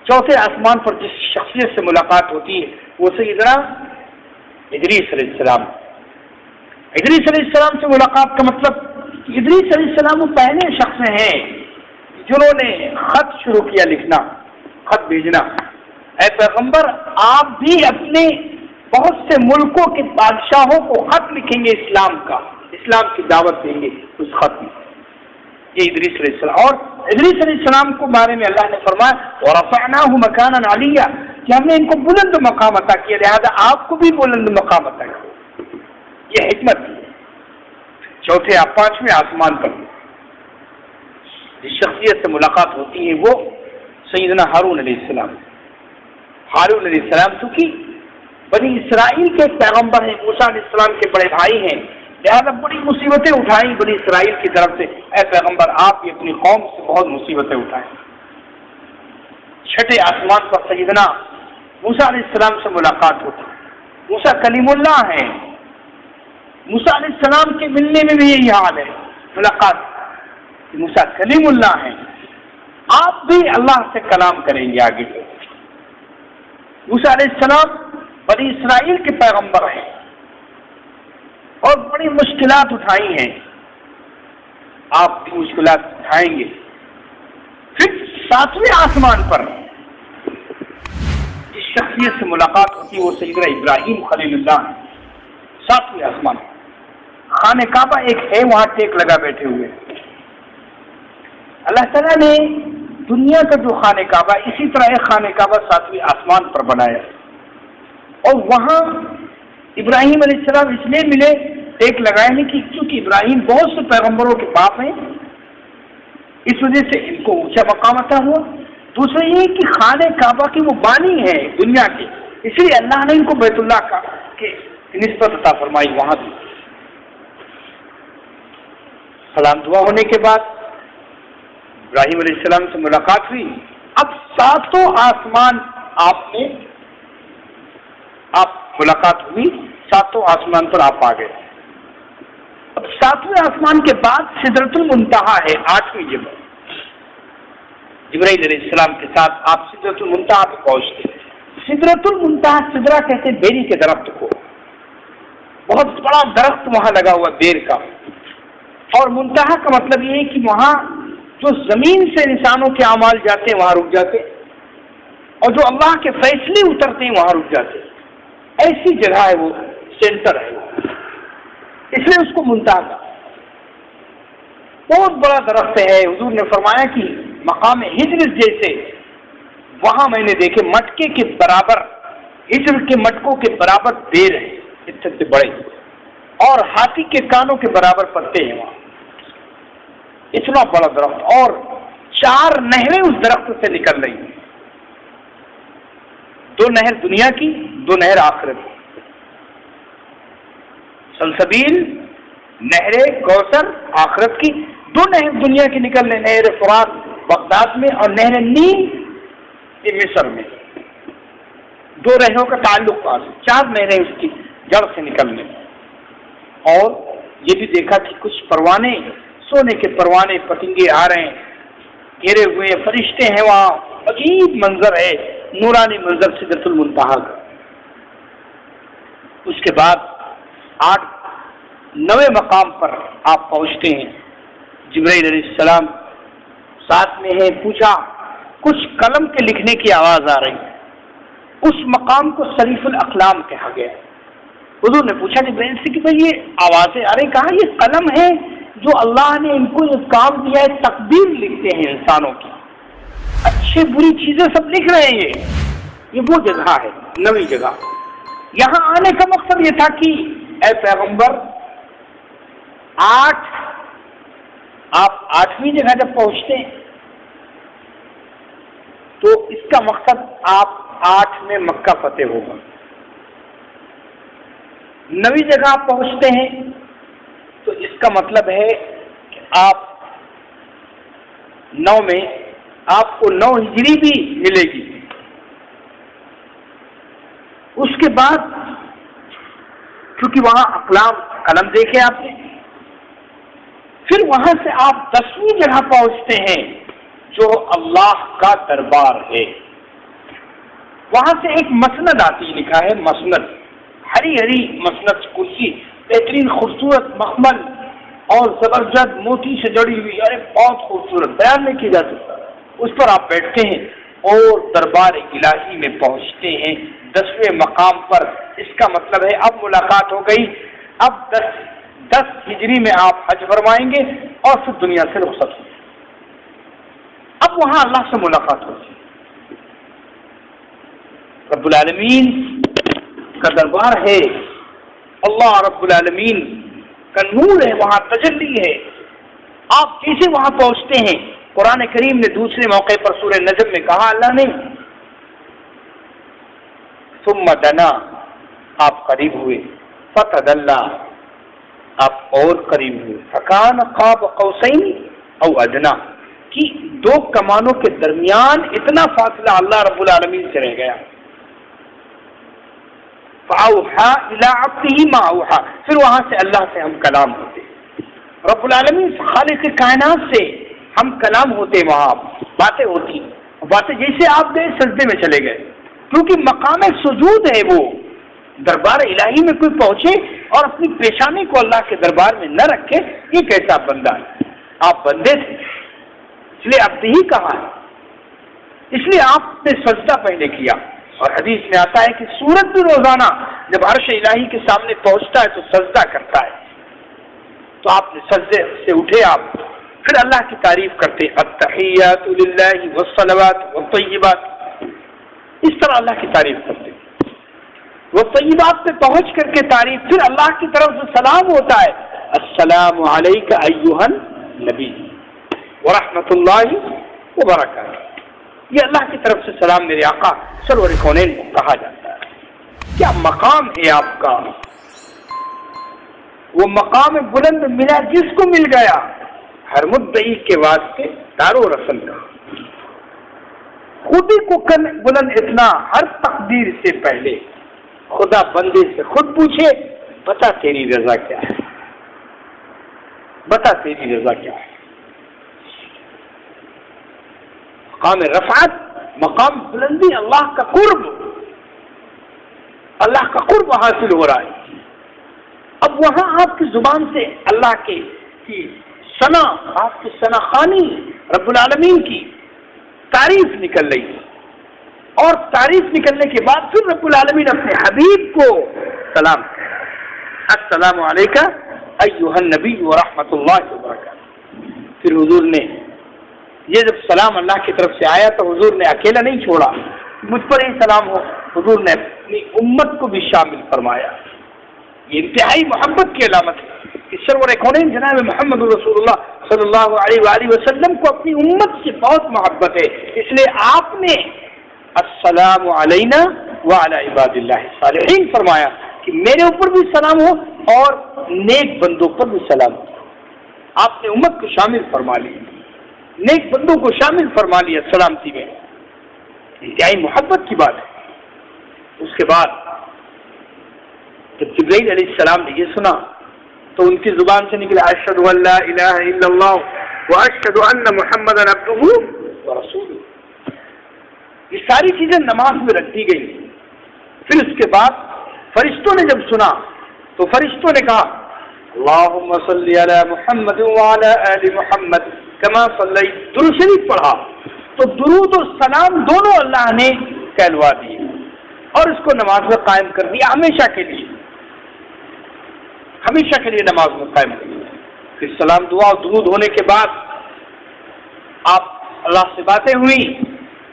چوتھے آسمان پر جس شخصیت سے ملاقات ہوتی ہے وہ سیدنا ادریس علیہ السلام. ادریس علیہ السلام سے ملاقات کا مطلب ادریس علیہ السلام وہ پہلے شخص ہیں جنہوں نے خط شروع کیا لکھنا، خط بھیجنا. اے پیغمبر آپ بھی اپنے بہت سے ملکوں کے بادشاہوں کو خط لکھیں گے اسلام کا، اسلام کی دعوت دیں گے اس خط میں. یہ ادریس علیہ السلام. اور ادریس علیہ السلام کو بارے میں اللہ نے فرمایا وَرَفَعْنَاهُ مَكَانًا عَلِيًّا کہ ہم نے ان کو بلند مقام عطا کیا، لہذا آپ کو بھی بلند مقام عطا کیا. یہ حکمت چوتھے پانچویں آسمان پر جس شخصیت سے ملاقات ہوتی ہے وہ سیدنا ہارون علیہ السلام. ہارون علیہ السلام چونکہ بنی اسرائیل کے پیغمبر ہیں، موسیٰ علیہ السلام کے بڑے بھائی ہیں، لہذا بڑی مصیبتیں اٹھائیں بنی اسرائیل کی طرف سے. اے پیغمبر آپ بھی اپنی قوم سے بہت مصیبتیں اٹھائیں. چھٹے آسمان پر سیدنا موسیٰ علیہ السلام سے ملاقات ہوتی. موسیٰ کلیم اللہ ہیں. موسیٰ علیہ السلام کے ملنے میں بھی یہی حال ہے ملاقات. موسیٰ کلیم اللہ ہیں، آپ بھی اللہ سے کلام کریں گے آگے. موسیٰ علیہ السلام بنی اسرائیل کے پیغمبر ہیں اور بڑی مشکلات اٹھائی ہیں، آپ بھی مشکلات اٹھائیں گے. پھر ساتویں آسمان پر جس شخصیت سے ملاقات ہوتی ہے وہ سیدنا ابراہیم خلیل اللہ. ساتویں آسمان خانہ کعبہ ایک ہے، وہاں ٹیک لگا بیٹھے ہوئے. اللہ تعالیٰ نے دنیا کا جو خانہ کعبہ اسی طرح ایک خانہ کعبہ ساتویں آسمان پر بنایا اور وہاں ابراہیم علیہ السلام اس لیے ملے ٹیک لگائے ہیں کہ کیونکہ ابراہیم بہت سے پیغمبروں کے باپ ہیں، اس وجہ سے ان کو اونچا مقام عطا ہوا. دوسرا یہ کہ خانہ کعبہ کی وہ بانی ہے دنیا کی، اس لیے اللہ نے ان کو بیت اللہ کا کہ نسبت عطا فرمائی. وہاں بھی سلام دعا ہونے کے بعد ابراہیم علیہ السلام سے ملاقات ہوئی. اب ساتوں آسمان آپ ملاقات ہوئی، ساتوں آسمان پر آپ آ گئے. اب ساتویں آسمان کے بعد سدرۃ المنتہا ہے، آٹھویں جگہ. جبرائیل علیہ السلام کے ساتھ آپ سدرۃ المنتہا پہ پہنچتے. سدرۃ المنتہا، سدرہ کہتے ہیں بیری کے درخت کو. بہت بڑا درخت وہاں لگا ہوا بیر کا. اور منتہا کا مطلب یہ ہے کہ وہاں جو زمین سے انسانوں کے اعمال جاتے ہیں وہاں رک جاتے، اور جو اللہ کے فیصلے اترتے ہیں وہاں رک جاتے. ایسی جگہ ہے، وہ سینٹر ہے، اس لیے اس کو منتہا کا. بہت بڑا درخت ہے. حضور نے فرمایا کہ مقام ہجر جیسے وہاں میں نے دیکھے مٹکے کے برابر، ہجر کے مٹکوں کے برابر بیر ہے، اتنے سے بڑے، اور ہاتھی کے کانوں کے برابر پتے ہیں وہاں. اتنا بڑا درخت، اور 4 نہریں اس درخت سے نکل رہی ہیں. 2 نہر دنیا کی، 2 نہر آخرت کی. سلسبیل، نہر کوثر آخرت کی. 2 نہر دنیا کی نکل رہے، نہر فرات بغداد میں اور نہر نیل مصر میں. 2 نہروں کا تعلق پاس، 4 نہریں اس کی جڑ سے نکلنے. اور یہ بھی دیکھا کہ کچھ پروانے، سونے کے پروانے، پتنگے آ رہے ہیں، گھیرے ہوئے فرشتے ہیں وہاں. عجیب منظر ہے، نورانی منظر سدرۃ المنتہا کا. اس کے بعد 9ویں مقام پر آپ پہنچتے ہیں. جبرائیل علیہ السلام ساتھ میں ہے. پوچھا، کچھ قلم کے لکھنے کی آواز آ رہی. اس مقام کو صریف الاقلام کہا گیا. حضور نے پوچھا جبرائیل سے کہ بھائی یہ آوازیں آ رہی، کہا یہ قلم ہے جو اللہ نے ان کو یہ کام دیا ہے، تقدیر لکھتے ہیں انسانوں کی، اچھی بری چیزیں سب لکھ رہے ہیں. یہ وہ جگہ ہے 9ویں جگہ. یہاں آنے کا مقصد یہ تھا کہ اے پیغمبر، آپ 8ویں جگہ جب پہنچتے ہیں تو اس کا مقصد آپ 8 میں مکہ فتح ہوگا. 9ویں جگہ آپ پہنچتے ہیں تو اس کا مطلب ہے کہ آپ 9 میں آپ کو 9 ہجری بھی ملے گی. اس کے بعد کیونکہ وہاں اقلام قلم دیکھے آپ نے، پھر وہاں سے آپ 10ویں جگہ پہنچتے ہیں جو اللہ کا دربار ہے۔ وہاں سے ایک مسند آتی، لکھا ہے مسند، ہری ہری مسند کرسی، بہترین خوبصورت مخمل اور زبردست موتی سے جڑی ہوئی، ارے بہت خوبصورت، بیان نہیں کی جا سکتا۔ اس پر آپ بیٹھتے ہیں اور دربار الہی میں پہنچتے ہیں 10ویں مقام پر۔ اس کا مطلب ہے اب ملاقات ہو گئی، اب 10 ہجری میں آپ حج فرمائیں گے اور پھر دنیا سے رخصت ہوں گے۔ اب وہاں اللہ سے ملاقات ہوگی، رب العالمین کا دربار ہے، اللہ رب العالمین کا نور ہے، وہاں تجلی ہے۔ آپ کیسے وہاں پہنچتے ہیں؟ قرآن کریم نے دوسرے موقع پر سورہ نجم میں کہا اللہ نے ثم دنا، آپ قریب ہوئے، فتدلا، آپ اور قریب ہوئے، فکان قاب قوسین او ادنا، کہ 2 کمانوں کے درمیان اتنا فاصلہ اللہ رب العالمین سے رہ گیا۔ فاوحا الی عبدہ ما اوحا، پھر وہاں سے اللہ سے ہم کلام ہوتے، رب العالمین خالق کائنات سے ہم کلام ہوتے، وہاں باتیں ہوتی، باتیں جیسے آپ گئے سجدے میں چلے گئے، کیونکہ مقام سجود ہے وہ۔ دربار الہی میں کوئی پہنچے اور اپنی پیشانی کو اللہ کے دربار میں نہ رکھے، یہ کیسا بندہ ہے؟ آپ بندے تھے، اس لیے اب ہی کہا ہے، اس لیے آپ نے سجدہ پہلے کیا۔ اور حدیث میں آتا ہے کہ سورج بھی روزانہ جب عرش الہی کے سامنے پہنچتا ہے تو سجدہ کرتا ہے، تو آپ نے سجدے سے اٹھے، آپ پھر اللہ کی تعریف کرتے، التحیات للہ والصلوات والطیبات، اس طرح اللہ کی تعریف کرتے۔ وہ طیبات پہ پہنچ کر کے تعریف، پھر اللہ کی طرف سے سلام ہوتا ہے، السلام علیک ایھا النبی ورحمۃ اللہ وبرکاتہ، یہ اللہ کی طرف سے سلام میرے آقا سرور کونین کو کہا جاتا ہے۔ کیا مقام ہے آپ کا؟ وہ مقام بلند ملا جس کو مل گیا، ہر مدعی کے واسطے دار و رسل کا، خود ہی کو بلند اتنا، ہر تقدیر سے پہلے خدا بندے سے خود پوچھے، بتا تیری رضا کیا ہے، بتا تیری رضا کیا ہے۔ مقام رفعت، مقام بلندی، اللہ کا قرب، اللہ کا قرب حاصل ہو رہا ہے۔ اب وہاں آپ کی زبان سے اللہ کی ثنا، آپ کی ثنا خوانی، رب العالمین کی تعریف نکل رہی، اور تعریف نکلنے کے بعد پھر رب العالمین اپنے حبیب کو سلام، السلام علیکہ ایھا النبی ورحمۃ اللہ وبرکاتہ۔ پھر حضور نے یہ جب سلام اللہ کی طرف سے آیا تو حضور نے اکیلا نہیں چھوڑا، مجھ پر ہی سلام ہو، حضور نے اپنی امت کو بھی شامل فرمایا۔ یہ انتہائی محبت کی علامت ہے کہ سرور کونین جناب محمد رسول اللہ صلی اللہ علیہ وآلہ وسلم کو اپنی امت سے بہت محبت ہے، اس لیے آپ نے السلام علینا وعلی عباد اللہ الصالحین فرمایا کہ میرے اوپر بھی سلام ہو اور نیک بندوں پر بھی سلام ہو۔ آپ نے امت کو شامل فرما لی، نیک بندوں کو شامل فرما لیا سلامتی میں، انتہائی محبت کی بات ہے۔ اس کے بعد جب جبرائیل علیہ السلام نے یہ سنا تو ان کی زبان سے نکلا اشہد ان لا الہ الا اللہ واشہد ان محمدا عبدہ ورسولہ، یہ ساری چیزیں نماز میں رکھ دی گئی۔ پھر اس کے بعد فرشتوں نے جب سنا تو فرشتوں نے کہا اللہم صلی علی محمد وعلی آل محمد کما صلیت، درود شریف پڑھا، تو درود و سلام دونوں اللہ نے کہلوا دیے اور اس کو نماز میں قائم کر دیا، ہمیشہ کے لیے، ہمیشہ کے لیے نماز میں قائم کر دیا۔ پھر سلام دعا اور درود ہونے کے بعد آپ اللہ سے باتیں ہوئی،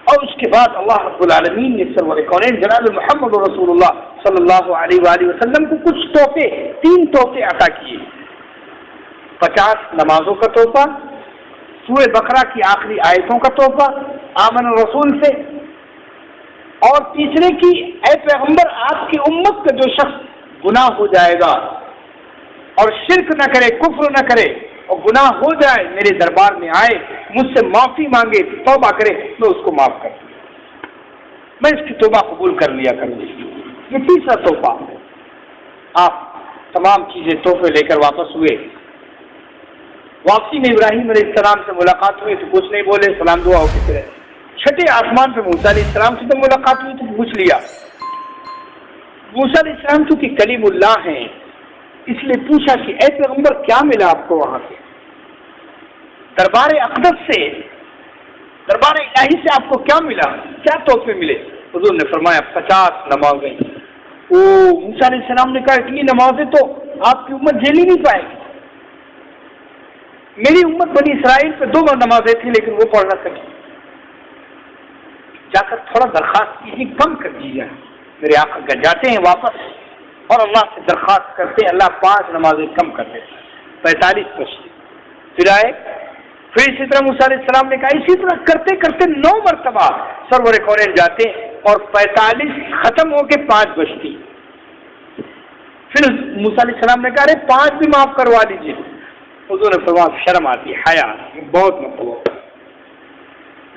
اور اس کے بعد اللہ رب العالمین نے سرور کونین جناب محمد رسول اللہ صلی اللہ علیہ وآلہ وسلم کو کچھ تحفے، 3 تحفے عطا کیے، 50 نمازوں کا تحفہ، سورہ بقرہ کی آخری آیتوں کا تحفہ آمن رسول سے، اور تیسرے کی اے پیغمبر آپ کی امت کا جو شخص گناہ ہو جائے گا اور شرک نہ کرے، کفر نہ کرے اور گناہ ہو جائے، میرے دربار میں آئے، مجھ سے معافی مانگے، توبہ کرے، میں اس کو معاف کر دوں، میں اس کی توبہ قبول کر لیا کروں۔ یہ تیسرا تحفہ، آپ تمام چیزیں تحفے لے کر واپس ہوئے۔ واپسی میں ابراہیم علیہ السلام سے ملاقات ہوئی تو کچھ نہیں بولے، سلام دعا ہو کے چلے۔ چھٹے آسمان پہ موسیٰ علیہ السلام سے تو ملاقات ہوئی تو پوچھ لیا۔ موسیٰ علیہ السلام چونکہ کلیم اللہ ہیں اس لیے پوچھا کہ اے پیغمبر کیا ملا آپ کو وہاں سے؟ دربار اقدس سے، دربار الہی سے آپ کو کیا ملا، کیا تحفے ملے؟ حضور نے فرمایا 50 نمازیں۔ موسیٰ علیہ السلام نے کہا اتنی نمازیں تو آپ کی امت جھیل ہی نہیں پائے گی۔ میری امت بنی اسرائیل پہ 2 نمازیں تھیں لیکن وہ پڑھ نہ سکی۔ جا کر تھوڑا درخواست کیجیے، کم کر دیجیے۔ میرے آقا کا جاتے ہیں واپس اور اللہ سے درخواست کرتے ہیں، اللہ 5 نمازیں کم کر دے، 45 بچتی۔ پھر آئے، پھر اسی طرح موسیٰ علیہ السلام نے کہا، اسی طرح کرتے کرتے 9 مرتبہ سرور کونین جاتے اور 45 ختم ہو کے 5 بچتی۔ پھر موسیٰ علیہ السلام نے کہا ارے 5 بھی معاف کروا دیجیے۔ حضور نے فرمایا شرم آتی ہے، حیا، بہت مطلب،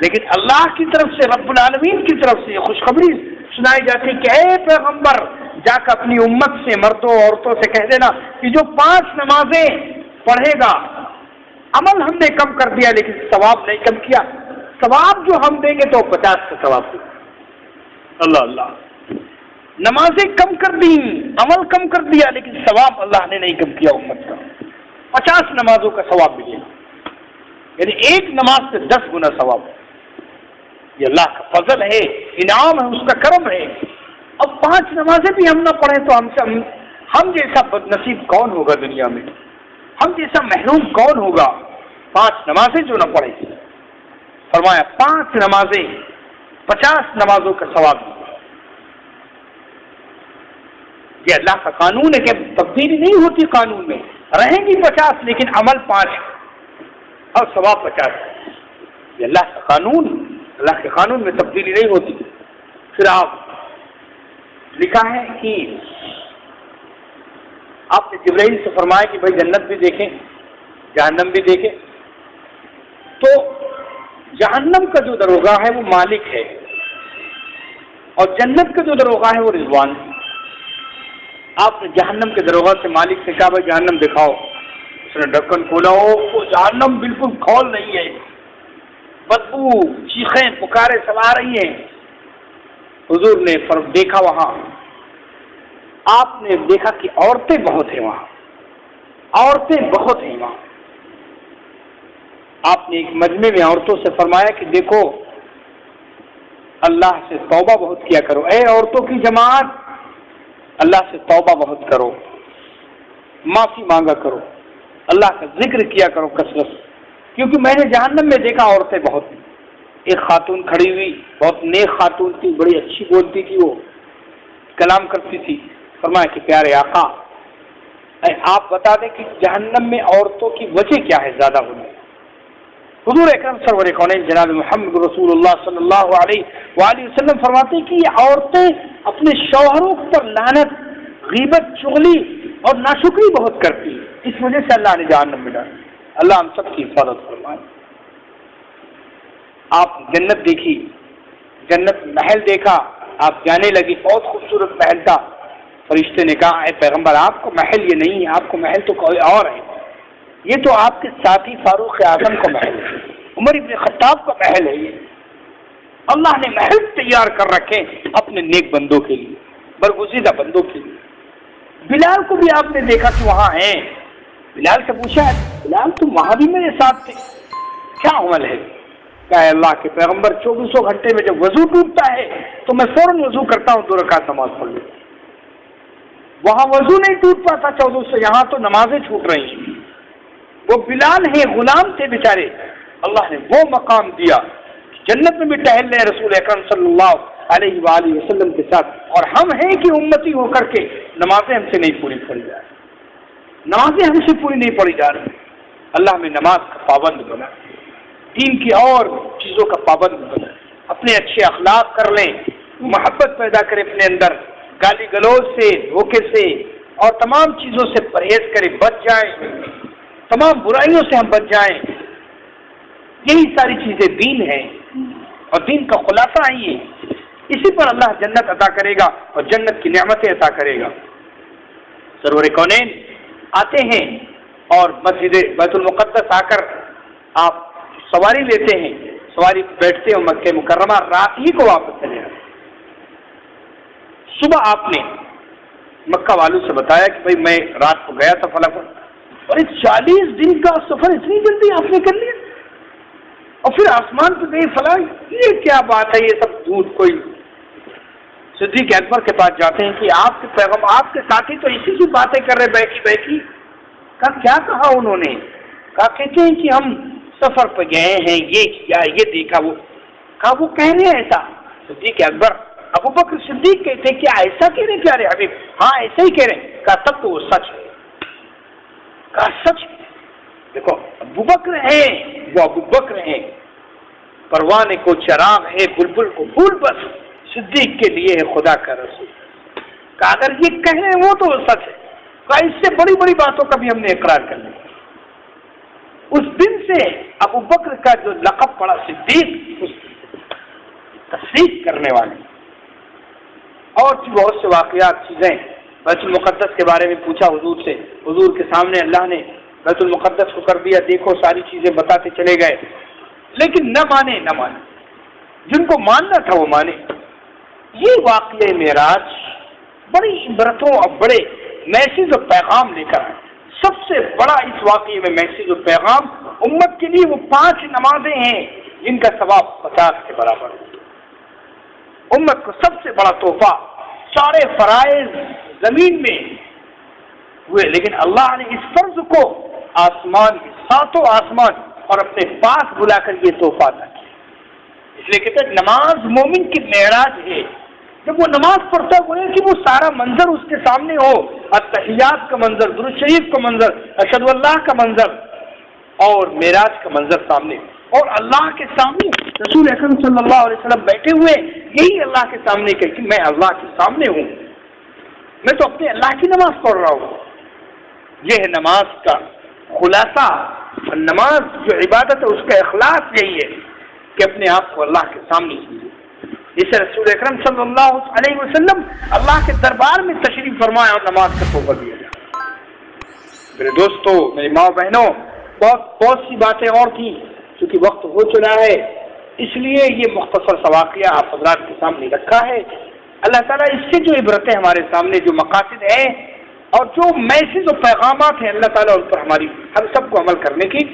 لیکن اللہ کی طرف سے، رب العالمین کی طرف سے یہ خوشخبری سنائی جاتی کہ اے پیغمبر جا کر اپنی امت سے، مردوں عورتوں سے کہہ دینا کہ جو 5 نمازیں پڑھے گا، عمل ہم نے کم کر دیا لیکن ثواب نہیں کم کیا، ثواب جو ہم دیں گے تو 50 کا ثواب دیں۔ اللہ اللہ، نمازیں کم کر دی، عمل کم کر دیا لیکن ثواب اللہ نے نہیں کم کیا امت کا، 50 نمازوں کا ثواب ملے گا، یعنی ایک نماز سے 10 گنا ثواب۔ یہ اللہ کا فضل ہے، انعام ہے، اس کا کرم ہے۔ اب 5 نمازیں بھی ہم نہ پڑھیں تو ہم جیسا بد نصیب کون ہوگا دنیا میں، ہم جیسا محروم کون ہوگا؟ 5 نمازیں جو نہ پڑھے، فرمایا 5 نمازیں 50 نمازوں کا ثواب۔ یہ اللہ کا قانون ہے کہ تبدیلی نہیں ہوتی، قانون میں رہیں گی 50 لیکن عمل 5 اور ثواب 50۔ یہ اللہ کا قانون، اللہ کے قانون میں تبدیلی نہیں ہوتی۔ پھر آپ لکھا ہے کہ آپ نے جبرائیل سے فرمایا کہ بھائی جنت بھی دیکھیں جہنم بھی دیکھیں، تو جہنم کا جو دروگا ہے وہ مالک ہے اور جنت کا جو دروگا ہے وہ رضوان ہے۔ آپ نے جہنم کے دروگا سے، مالک سے کہا بھائی جہنم دکھاؤ، اس نے ڈھکن کھولا، وہ جہنم بالکل کھول نہیں ہے، بدبو، چیخیں پکارے سب آ رہی ہیں۔ حضور نے دیکھا، وہاں آپ نے دیکھا کہ عورتیں بہت ہیں، وہاں عورتیں بہت ہیں وہاں۔ آپ نے ایک مجمع میں عورتوں سے فرمایا کہ دیکھو اللہ سے توبہ بہت کیا کرو، اے عورتوں کی جماعت اللہ سے توبہ بہت کرو، معافی مانگا کرو، اللہ کا ذکر کیا کرو کثرت، کیونکہ میں نے جہنم میں دیکھا عورتیں بہت ہیں۔ ایک خاتون کھڑی ہوئی، بہت نیک خاتون تھی، بڑی اچھی بولتی تھی، وہ کلام کرتی تھی۔ فرمایا کہ پیارے آقا آپ بتا دیں کہ جہنم میں عورتوں کی وجہ کیا ہے زیادہ ہونے؟ حضور اکرم سرور کونین جناب محمد رسول اللہ صلی اللہ علیہ وآلہ وسلم فرماتے ہیں کہ یہ عورتیں اپنے شوہروں پر لعنت، غیبت، چغلی اور ناشکری بہت کرتی ہیں، اس وجہ سے اللہ نے جہنم میں ڈالا۔ اللہ ہم سب کی حفاظت فرمائے۔ آپ جنت دیکھی، جنت محل دیکھا، آپ جانے لگی، بہت خوبصورت محل تھا۔ فرشتے نے کہا اے پیغمبر آپ کو محل یہ نہیں ہے، آپ کو محل تو کوئی اور ہے، یہ تو آپ کے ساتھی فاروق اعظم کا محل ہے، عمر ابن خطاب کا محل ہے۔ یہ اللہ نے محل تیار کر رکھے اپنے نیک بندوں کے لیے، برگزیدہ بندوں کے لیے۔ بلال کو بھی آپ نے دیکھا کہ وہاں ہیں۔ بلال سے پوچھا بلال تم وہاں بھی میرے ساتھ تھے، کیا عمل ہے؟ کہ اللہ کے پیغمبر 24 گھنٹے میں جب وضو ٹوٹتا ہے تو میں فوراً وضو کرتا ہوں، 2 رکعت نماز پڑھ لیتا ہوں۔ وہاں وضو نہیں ٹوٹ پاتا 14 سے، یہاں تو نمازیں چھوٹ رہی ہیں۔ وہ بلال ہیں، غلام تھے بیچارے، اللہ نے وہ مقام دیا، جنت میں بھی ٹہل رہے رسول اکرم صلی اللہ علیہ وآلہ وسلم کے ساتھ، اور ہم ہیں کہ امتی ہو کر کے نمازیں ہم سے نہیں پوری پڑی جا رہی، نمازیں ہم سے پوری نہیں پڑی جا رہی۔ اللہ میں نماز کا پابند بنا، دین کی اور چیزوں کا پابند بنا، اپنے اچھے اخلاق کر لیں، محبت پیدا کریں اپنے اندر، گالی گلوچ سے، دھوکے سے اور تمام چیزوں سے پرہیز کریں، بچ جائیں، تمام برائیوں سے ہم بچ جائیں۔ یہی ساری چیزیں دین ہیں اور دین کا خلاصہ ہے یہ، اسی پر اللہ جنت عطا کرے گا اور جنت کی نعمتیں عطا کرے گا۔ سرور کونین آتے ہیں اور مسجد بیت المقدس آ کر آپ سواری لیتے ہیں، سواری بیٹھتے ہیں مکہ مکرمہ، رات ہی کو واپس چلے آتے۔ صبح آپ نے مکہ والوں سے بتایا کہ بھائی میں رات کو گیا تھا فلاں پر، اور 40 دن کا سفر اتنی جلدی آپ نے کر لیا، اور پھر آسمان پہ گئی فلاں، یہ کیا بات ہے؟ یہ سب جھوٹ۔ کوئی صدیق اکبر کے پاس جاتے ہیں کہ آپ کے پیغام، آپ کے ساتھی تو اسی کی باتیں کر رہے بیٹھی بیٹھی۔ کہا کیا کہا انہوں نے؟ کہا کہتے ہیں کہ ہم سفر پہ گئے ہیں، یہ کیا، یہ دیکھا، وہ کہا وہ کہہ رہے ہیں ایسا۔ صدیق اکبر ابو بکر صدیق کہتے ہیں کیا ایسا کہہ رہے پیارے حبیب؟ ہاں ایسا ہی کہہ رہے ہیں۔ کہا تب تو وہ سچ ہے۔ کہا سچ؟ دیکھو ابو بکر ہیں، وہ ابو بکر ہیں، پروانے کو چراغ ہے، بلبل کو پھول، بس صدیق کے لیے ہے خدا کا رسول۔ کہا اگر یہ کہہ رہے ہیں وہ تو سچ ہے۔ کہا اس سے بڑی بڑی باتوں کا بھی ہم نے اقرار کر لیا۔ اس دن سے ابو بکر کا جو لقب پڑا صدیق، اس تصدیق کرنے والے، اور بھی بہت سے واقعات چیزیں۔ بیت المقدس کے بارے میں پوچھا حضور سے، حضور کے سامنے اللہ نے بیت المقدس کو کر دیا، دیکھو ساری چیزیں بتاتے چلے گئے، لیکن نہ مانے، نہ مانے، جن کو ماننا تھا وہ مانے۔ یہ واقعہ معراج بڑی عبرتوں اور بڑے میسج و پیغام لے کر آئے۔ سب سے بڑا اس واقعے میں میسج و پیغام امت کے لیے وہ 5 نمازیں ہیں جن کا ثواب 50 کے برابر ہے۔ امت کو سب سے بڑا تحفہ، سارے فرائض زمین میں ہوئے، لیکن اللہ نے اس فرض کو آسمان، 7 آسمان اور اپنے پاس بلا کر یہ تحفہ عطا کیا۔ اس لیے کہتے ہیں نماز مومن کی معراج ہے۔ جب وہ نماز پڑھتا ہے کہ وہ سارا منظر اس کے سامنے ہو، التحیات کا منظر، درود شریف کا منظر، اشہد اللہ کا منظر اور معراج کا منظر سامنے، اور اللہ کے سامنے رسول اکرم صلی اللہ علیہ وسلم بیٹھے ہوئے، یہی اللہ کے سامنے کہ میں اللہ کے سامنے ہوں، میں تو اپنے اللہ کی نماز پڑھ رہا ہوں۔ یہ ہے نماز کا خلاصہ۔ نماز جو عبادت ہے اس کا اخلاص یہی ہے کہ اپنے آپ کو اللہ کے سامنے کیجیے۔ جسے رسول اکرم صلی اللہ علیہ وسلم اللہ کے دربار میں تشریف فرمائے اور نماز کا تحفہ دیا جائے۔ میرے دوستوں، میری ماں بہنوں، بہت سی باتیں اور تھیں، چونکہ وقت ہو چلا ہے اس لیے یہ مختصر سا واقعہ آپ حضرات کے سامنے رکھا ہے۔ اللہ تعالیٰ اس سے جو عبرتیں ہمارے سامنے، جو مقاصد ہیں اور جو میسج و پیغامات ہیں، اللہ تعالیٰ ان پر ہم سب کو عمل کرنے کی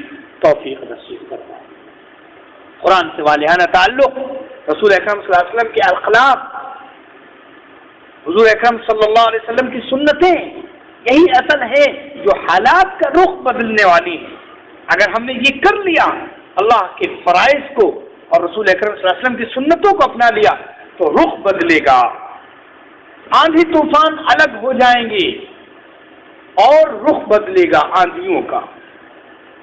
توفیق نصیب کرتا ہے۔ قرآن سے والہانہ تعلق، رسول اکرم صلی اللہ علیہ وسلم کے اخلاق، حضور اکرم صلی اللہ علیہ وسلم کی سنتیں، یہی اصل ہے جو حالات کا رخ بدلنے والی ہے۔ اگر ہم نے یہ کر لیا، اللہ کے فرائض کو اور رسول اکرم صلی اللہ علیہ وسلم کی سنتوں کو اپنا لیا، تو رخ بدلے گا، آندھی طوفان الگ ہو جائیں گے اور رخ بدلے گا آندھیوں کا۔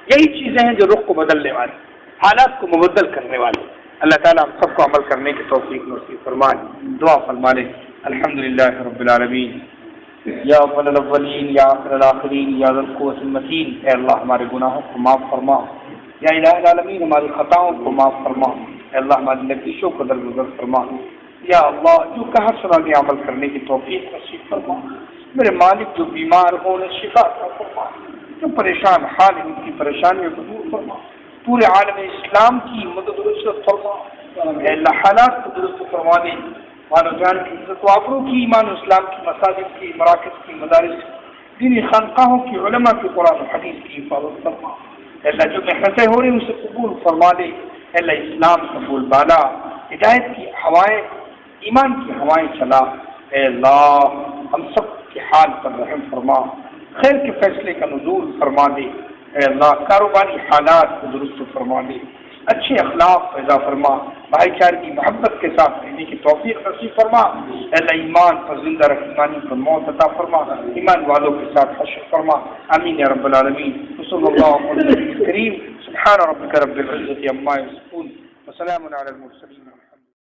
یہی چیزیں ہیں جو رخ کو بدلنے والی، حالات کو مبدل کرنے والی۔ اللہ تعالیٰ ہم سب کو عمل کرنے کی توفیق نصیب فرمائے۔ دعا فرما لیں۔ الحمدللہ رب العالمین، یا اول الاولین یا آخر الآخرین یا ذی القوة المتین۔ اے اللہ ہمارے گناہوں کو معاف فرما، یا الہ العالمین ہماری خطاؤں کو معاف فرما، اے اللہ ہماری لغزشوں کو درگزر فرما، یا اللہ جو کہا سنا کے عمل کرنے کی توفیق نصیب فرما۔ میرے مالک جو بیمار ہوں انہیں شفا عطا فرما، جو پریشان حال ہیں ان کی پریشانیوں کو دور فرما، پورے عالم اسلام کی مدد و نصرت فرما، اے اللہ حالات کو درست فرما دے، مانو جان کی عزت و آبرو کی، ایمان و اسلام کی مساجد کی، مراکز کی، مدارس دینی خانقاہوں کی، علماء کی، قرآن و حدیث کی حفاظت فرما۔ اے اللہ جو محنتیں ہو رہی ہیں اسے قبول فرما دے، اے اللہ اسلام کا بول بالا، ہدایت کی ہوائیں، ایمان کی ہوائیں چلا، اے اللہ ہم سب کے حال پر رحم فرما، خیر کے فیصلے کا نزول فرما دے، اے اللہ کاروباری حالات کو درست فرما دے، اچھے اخلاق پیدا فرما، بھائی چارے کی محبت کے ساتھ رہنے کی توفیق نصیب فرما، اے اللہ ایمان پر زندہ رکھ، ایمانی پر موت عطا فرما، ایمان والوں کے ساتھ حشر فرما، آمین یا رب العالمین۔ صلی اللہ علیہ وسلم کریم، سبحان ربک رب العزة عما یصفون وسلام علی المرسلین۔